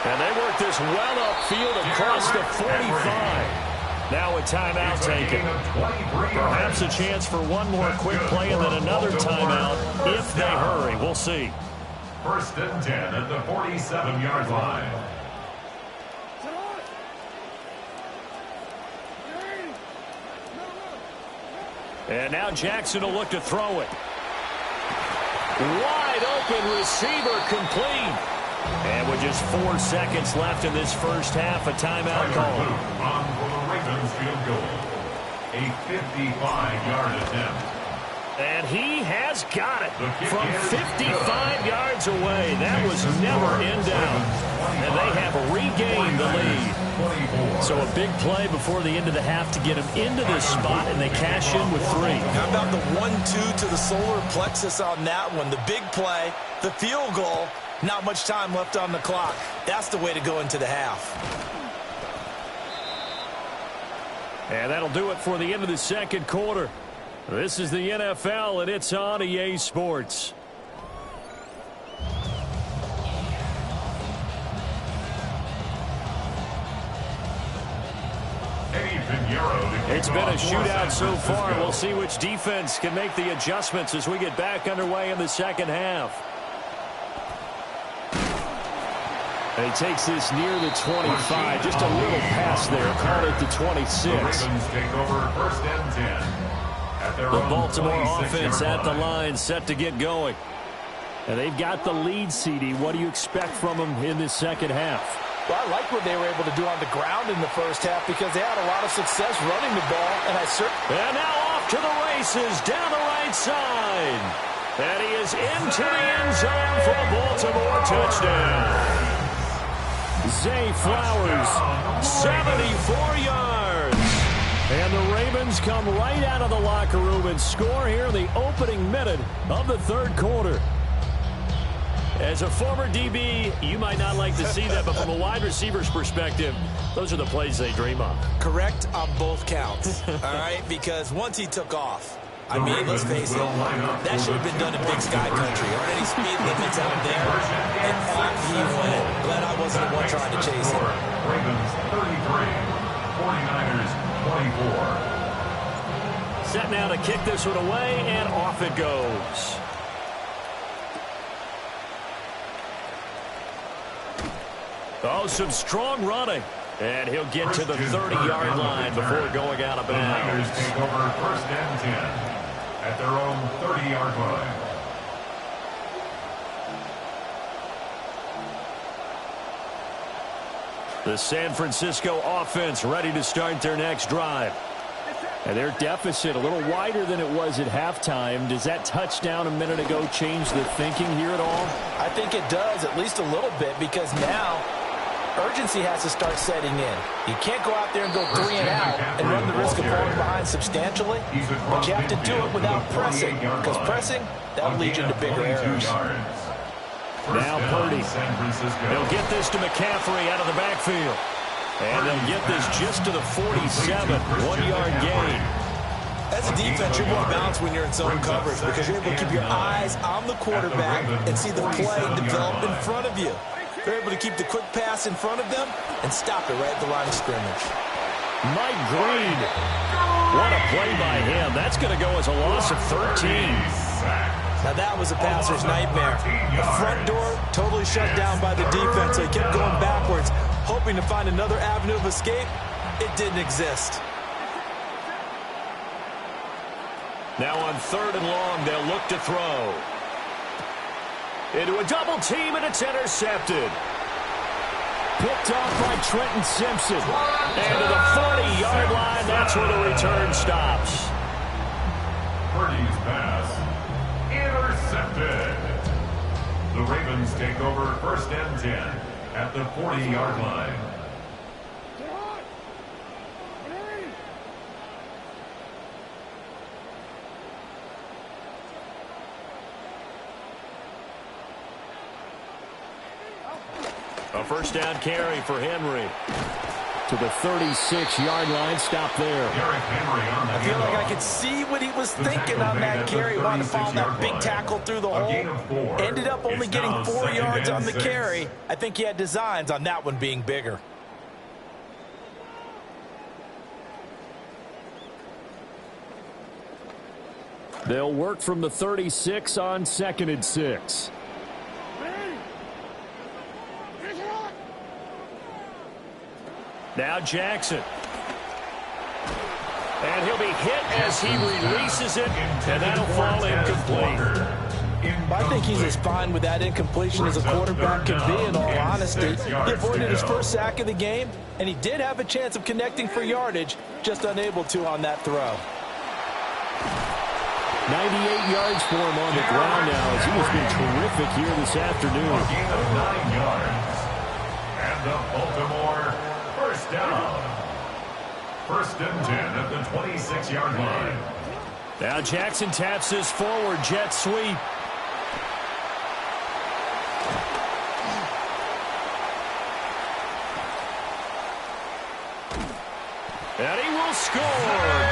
And they work this well upfield across the 45. Now a timeout taken. Perhaps a chance for one more quick play and then another timeout if they hurry. We'll see. 1st and 10 at the 47-yard line. And now Jackson will look to throw it. Wide open receiver complete. And with just 4 seconds left in this first half, a timeout call. On for the Ravens field goal. A 55-yard attempt. And he has got it from 55 yards away. That was never in doubt. And they have regained the lead. So a big play before the end of the half to get them into this spot, and they cash in with 3. How about the 1-2 to the solar plexus on that one? The big play, the field goal, not much time left on the clock. That's the way to go into the half. And that'll do it for the end of the second quarter. This is the NFL, and it's on EA Sports. Eddie Pinheiro to It's been a shootout so far. We'll see which defense can make the adjustments as we get back underway in the second half. And he takes this near the 25. Just a little pass there. Call it the 26. The Ravens take over first and 10. At their The own Baltimore offense 26-yard at the line. line, set to get going. And they've got the lead, CD. What do you expect from them in this second half? Well, I like what they were able to do on the ground in the first half because they had a lot of success running the ball. And now off to the races down the right side. And he is into the end zone for a Baltimore touchdown. Zay Flowers, 74 yards. And the Ravens come right out of the locker room and score here in the opening minute of the third quarter. As a former DB, you might not like to see that, but from a wide receiver's perspective, those are the plays they dream of. correct on both counts, all right? Because once he took off, I mean, let's face it, that should have been done in Big Sky Country. Are any speed limits out there? And off he went. Glad I wasn't the one trying to chase him. Ravens 33, 49ers 24. Set now to kick this one away, and off it goes. Oh, some strong running. And he'll get to the 30-yard line before going out of The bounds. Niners take over first and 10 at their own 30-yard line. The San Francisco offense ready to start their next drive. And their deficit a little wider than it was at halftime. Does that touchdown a minute ago change the thinking here at all? I think it does, at least a little bit, because now urgency has to start setting in. You can't go out there and go 3 and out and run the risk of falling behind substantially, but you have to do it without pressing, because pressing, that'll lead you to bigger errors. Now Purdy. They'll get this to McCaffrey out of the backfield. And they'll get this just to the 47, 1-yard gain. As a defense, you're more balanced when you're in zone coverage because you're able to keep your eyes on the quarterback and see the play develop in front of you. They're able to keep the quick pass in front of them and stop it right at the line of scrimmage. Mike Green. What a play by him. That's going to go as a loss of 13. Now that was a passer's nightmare. The front door totally shut down by the defense. They kept going backwards, hoping to find another avenue of escape. It didn't exist. Now on 3rd and long, they'll look to throw. Into a double team, and it's intercepted. Picked off by Trenton Simpson. And to the 40-yard line, that's where the return stops. Purdy's pass intercepted. The Ravens take over first and 10 at the 40-yard line. A first down carry for Henry. To the 36-yard line, stop there. I feel like I could see what he was thinking on that carry. Wanted to follow that big tackle through the hole. Ended up only getting 4 yards on the carry. I think he had designs on that one being bigger. They'll work from the 36 on 2nd and 6. Now Jackson. And he'll be hit as he releases it, and that'll fall incomplete. I think he's as fine with that incompletion as a quarterback can be, in all honesty. He avoided his first sack of the game, and he did have a chance of connecting for yardage, just unable to on that throw. 98 yards for him on the ground now, as he has been terrific here this afternoon. A gain of 9 yards. And the Baltimore first down. First and 10 at the 26-yard line. Now Jackson taps this forward jet sweep. And he will score.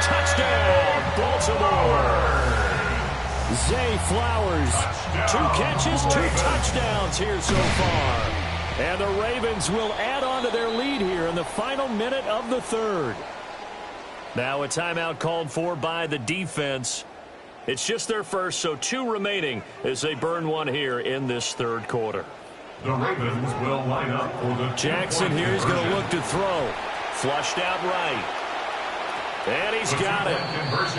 Touchdown, Baltimore. Zay Flowers, 2 catches, 2 touchdowns here so far. And the Ravens will add on to their lead here in the final minute of the third. Now a timeout called for by the defense. It's just their first, so 2 remaining as they burn one here in this third quarter. The Ravens will line up for the Jackson here is going to look to throw. Flushed out right. And he's got it.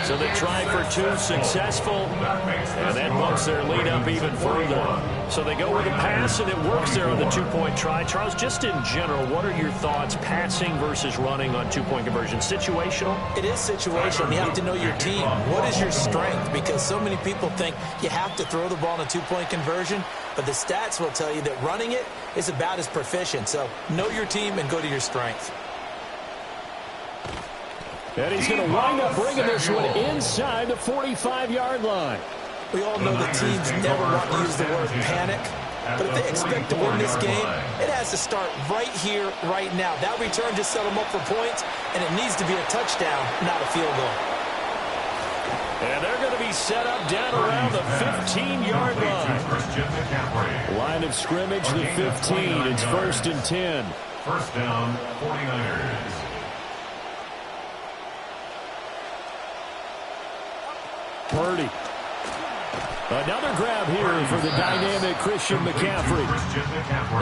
So they try for 2, successful. And that bumps their lead up even further. So they go with a pass, and it works there on the 2-point try. Charles, just in general, what are your thoughts passing versus running on 2-point conversion? Situational? It is situational. You have to know your team. What is your strength? Because so many people think you have to throw the ball in a 2-point conversion, but the stats will tell you that running it is about as proficient. So know your team and go to your strength. And he's going to wind up bringing this one inside the 45-yard line. We all know that teams never want to use the word panic, but if they expect to win this game, it has to start right here, right now. That return just set them up for points, and it needs to be a touchdown, not a field goal. And they're going to be set up down around the 15-yard line. Line of scrimmage, the 15. It's 1st and 10. First down, 49ers. Purdy. Another grab here for the dynamic Christian McCaffrey.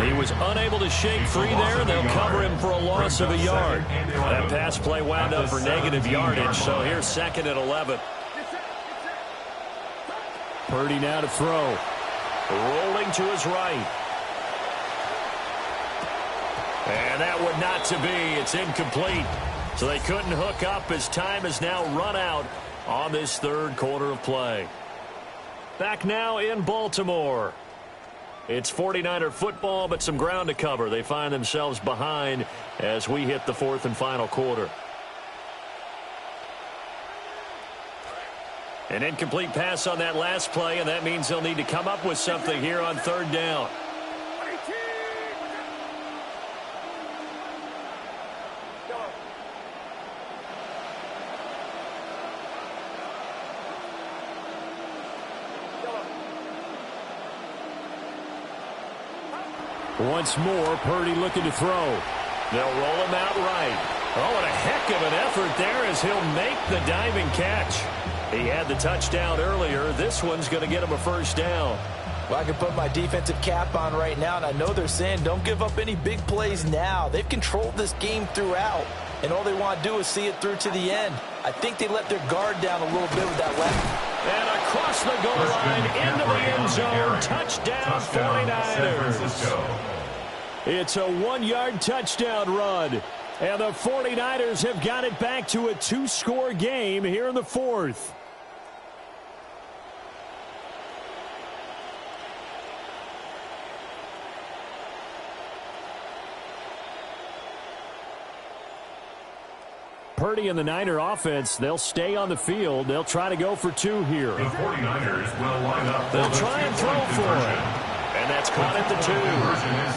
He was unable to shake free there. They'll cover him for a loss of a yard. That pass play wound up for negative yardage, so here's 2nd and 11. Purdy now to throw. Rolling to his right. And that would not to be. It's incomplete. So they couldn't hook up as time is now run out on this third quarter of play. Back now in Baltimore. It's 49er football, but some ground to cover. They find themselves behind as we hit the 4th and final quarter. An incomplete pass on that last play, and that means they'll need to come up with something here on 3rd down. Once more, Purdy looking to throw. They'll roll him out right. Oh, and a heck of an effort there as he'll make the diving catch. He had the touchdown earlier. This one's going to get him a 1st down. Well, I can put my defensive cap on right now, and I know they're saying don't give up any big plays now. They've controlled this game throughout, and all they want to do is see it through to the end. I think they let their guard down a little bit with that left. And across the goal line, into the end zone, touchdown 49ers. It's a 1-yard touchdown run. And the 49ers have got it back to a 2-score game here in the 4th. Purdy and the Niner offense, they'll stay on the field. They'll try to go for 2 here. The 49ers will line up. They'll try and throw for it. And that's caught at the 2.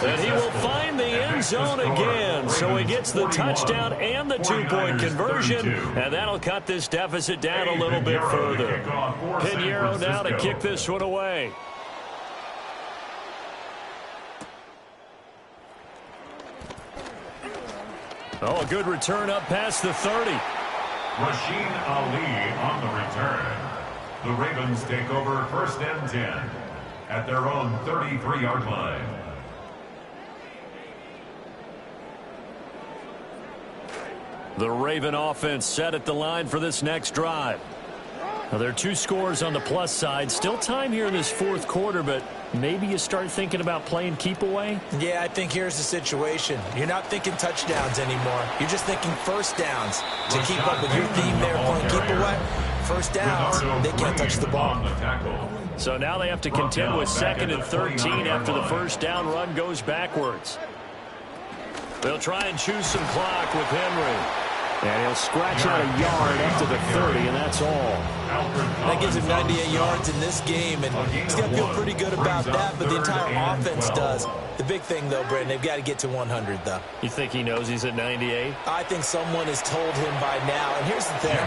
And he will find the end zone again. So he gets the touchdown and the 2-point conversion. And that'll cut this deficit down a little bit further. Pinheiro now to kick this one away. Oh, a good return up past the 30. Rasheen Ali on the return. The Ravens take over 1st and 10 at their own 33-yard line. The Raven offense set at the line for this next drive. Now, there are 2 scores on the plus side. Still time here in this 4th quarter, but maybe you start thinking about playing keep away? Yeah, I think here's the situation. You're not thinking touchdowns anymore. You're just thinking 1st downs. To keep up with your theme there, playing keep away, 1st downs, they can't touch the ball. So now they have to contend with 2nd and 13 after the 1st down run goes backwards. They'll try and choose some clock with Henry. And he'll scratch out a yard up to the 30, and that's all. That gives him 98 yards in this game, and he's got to feel pretty good about that, but the entire offense does. The big thing, though, Brandon, they've got to get to 100, though. You think he knows he's at 98? I think someone has told him by now. And here's the thing.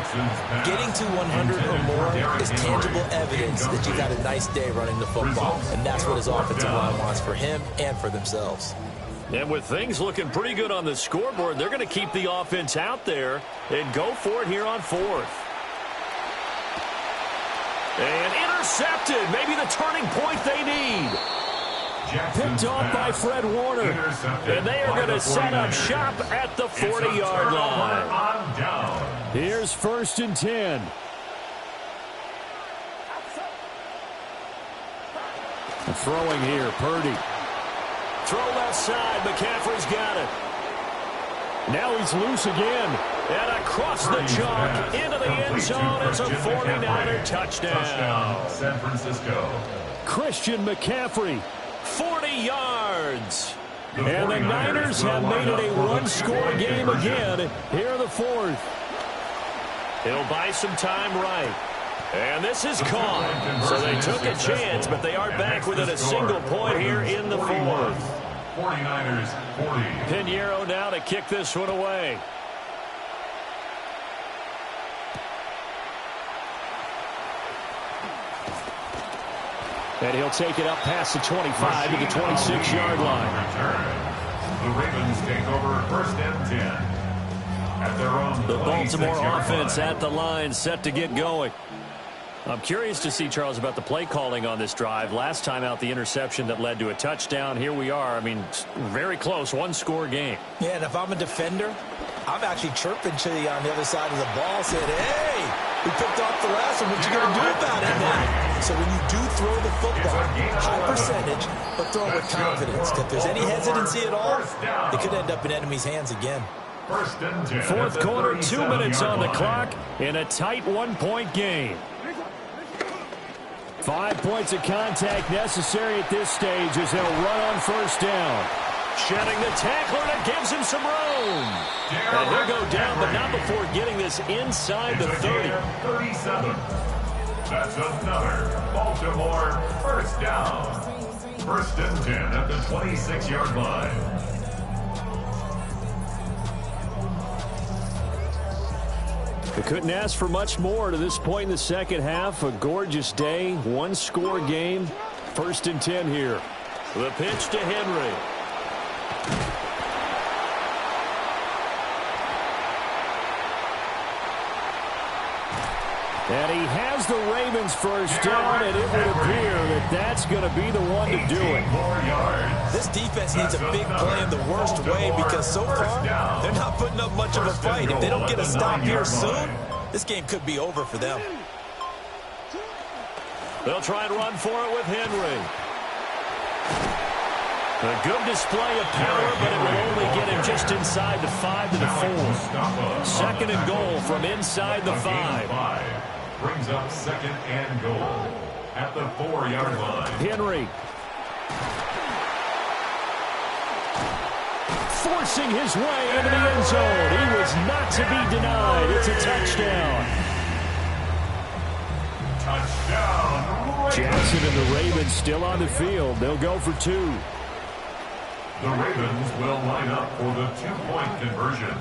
Getting to 100 or more is tangible evidence that you've had a nice day running the football, and that's what his offensive line wants for him and for themselves. And with things looking pretty good on the scoreboard, they're going to keep the offense out there and go for it here on 4th. And intercepted. Maybe the turning point they need. Picked off by Fred Warner. And they are going to set up shop at the 40-yard line. Here's 1st and 10. Throwing here, Purdy. Throw left side. McCaffrey's got it. Now he's loose again. And across the chalk into the end zone. It's a 49er touchdown. San Francisco. Christian McCaffrey, 40 yards. And the Niners have made it a one-score game again here in the 4th. He'll buy some time right. And this is caught. So they took a chance, but they are back within a single point here in the 4th. 49ers 40. Pinheiro now to kick this one away. And he'll take it up past the 25 to the 26-yard line. The Ravens take over 1st and 10. At their own the Baltimore offense at the line, set to get going. I'm curious to see, Charles, about the play calling on this drive. Last time out, the interception that led to a touchdown. Here we are. I mean, very close, one-score game. Yeah, and if I'm a defender, I'm actually chirping to you on the other side of the ball, saying, hey, we picked off the last one. What you going to do about it now? So when you do throw the football, high percentage, but throw it with confidence. If there's any hesitancy at all, it could end up in enemy's hands again. 4th quarter, 2 minutes on the clock in a tight one-point game. 5 points of contact necessary at this stage as they'll run on 1st down. Shedding the tackler, and it gives him some room. And he'll go down, but not before getting this inside the 30. 37. That's another Baltimore 1st down. 1st and 10 at the 26-yard line. They couldn't ask for much more to this point in the second half. A gorgeous day, one-score game. 1st and 10 here. The pitch to Henry. And he has the Ravens 1st down, and it would appear that that's going to be the one to do it. This defense needs a big play in the worst way because so far they're not putting up much of a fight. If they don't get a stop here soon, this game could be over for them. They'll try and run for it with Henry. A good display of power, but it will only get him just inside the 5 to the 4. 2nd and goal from inside the 5. Brings up 2nd and goal at the 4-yard line. Henry. Forcing his way into the end zone. He was not to be denied. It's a touchdown. Touchdown. Jackson and the Ravens still on the field. They'll go for 2. The Ravens will line up for the 2-point conversion.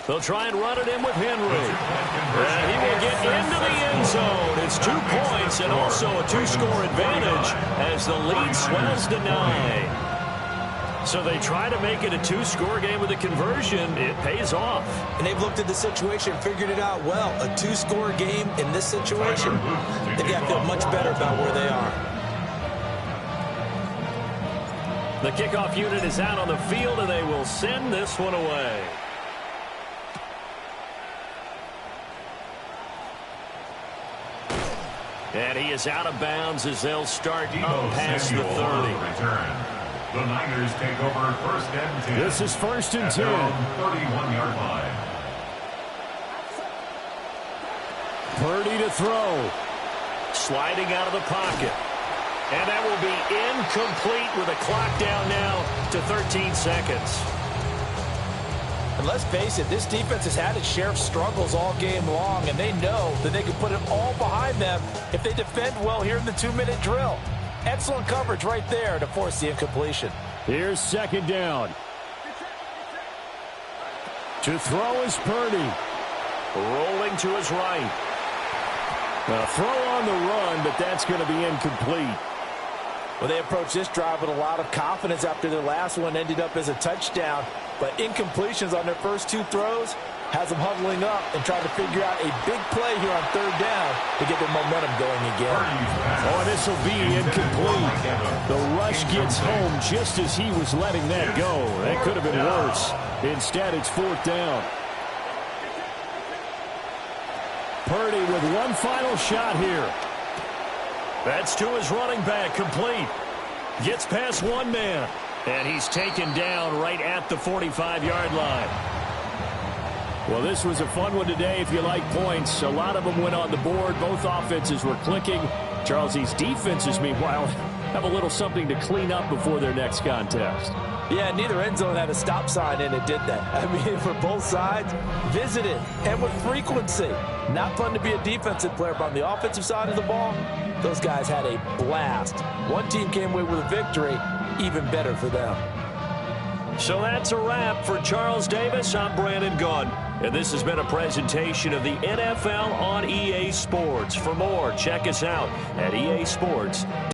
They'll try and run it in with Henry. And he will get into the end zone. It's 2 points and also a 2-score advantage as the lead swells to 9. So they try to make it a 2-score game with a conversion. It pays off. And they've looked at the situation, figured it out well. A 2-score game in this situation, they've got to feel much better about where they are. The kickoff unit is out on the field, and they will send this one away. And he is out of bounds as they'll start up past the 30. The Niners take over 1st and 10. This is 1st and 10. 31-yard line. Purdy to throw. Sliding out of the pocket. And that will be incomplete with a clock down now to 13 seconds. And let's face it, this defense has had its share of struggles all game long, and they know that they can put it all behind them if they defend well here in the 2-minute drill. Excellent coverage right there to force the incompletion. Here's 2nd down. To throw is Purdy. Rolling to his right. A throw on the run, but that's going to be incomplete. Well, they approached this drive with a lot of confidence after their last one ended up as a touchdown. But incompletions on their first 2 throws has them huddling up and trying to figure out a big play here on 3rd down to get their momentum going again. Oh, this will be incomplete. The rush gets home just as he was letting that go. That could have been worse. Instead, it's 4th down. Purdy with one final shot here. That's to his running back, complete. Gets past one man. And he's taken down right at the 45-yard line. Well, this was a fun one today if you like points. A lot of them went on the board. Both offenses were clicking. Charles, these defenses, meanwhile, have a little something to clean up before their next contest. Yeah, neither end zone had a stop sign in it, did they? I mean, for both sides, visited and with frequency. Not fun to be a defensive player, but on the offensive side of the ball, those guys had a blast. One team came away with a victory, even better for them. So that's a wrap for Charles Davis. I'm Brandon Gaudin. And this has been a presentation of the NFL on EA Sports. For more, check us out at EA Sports.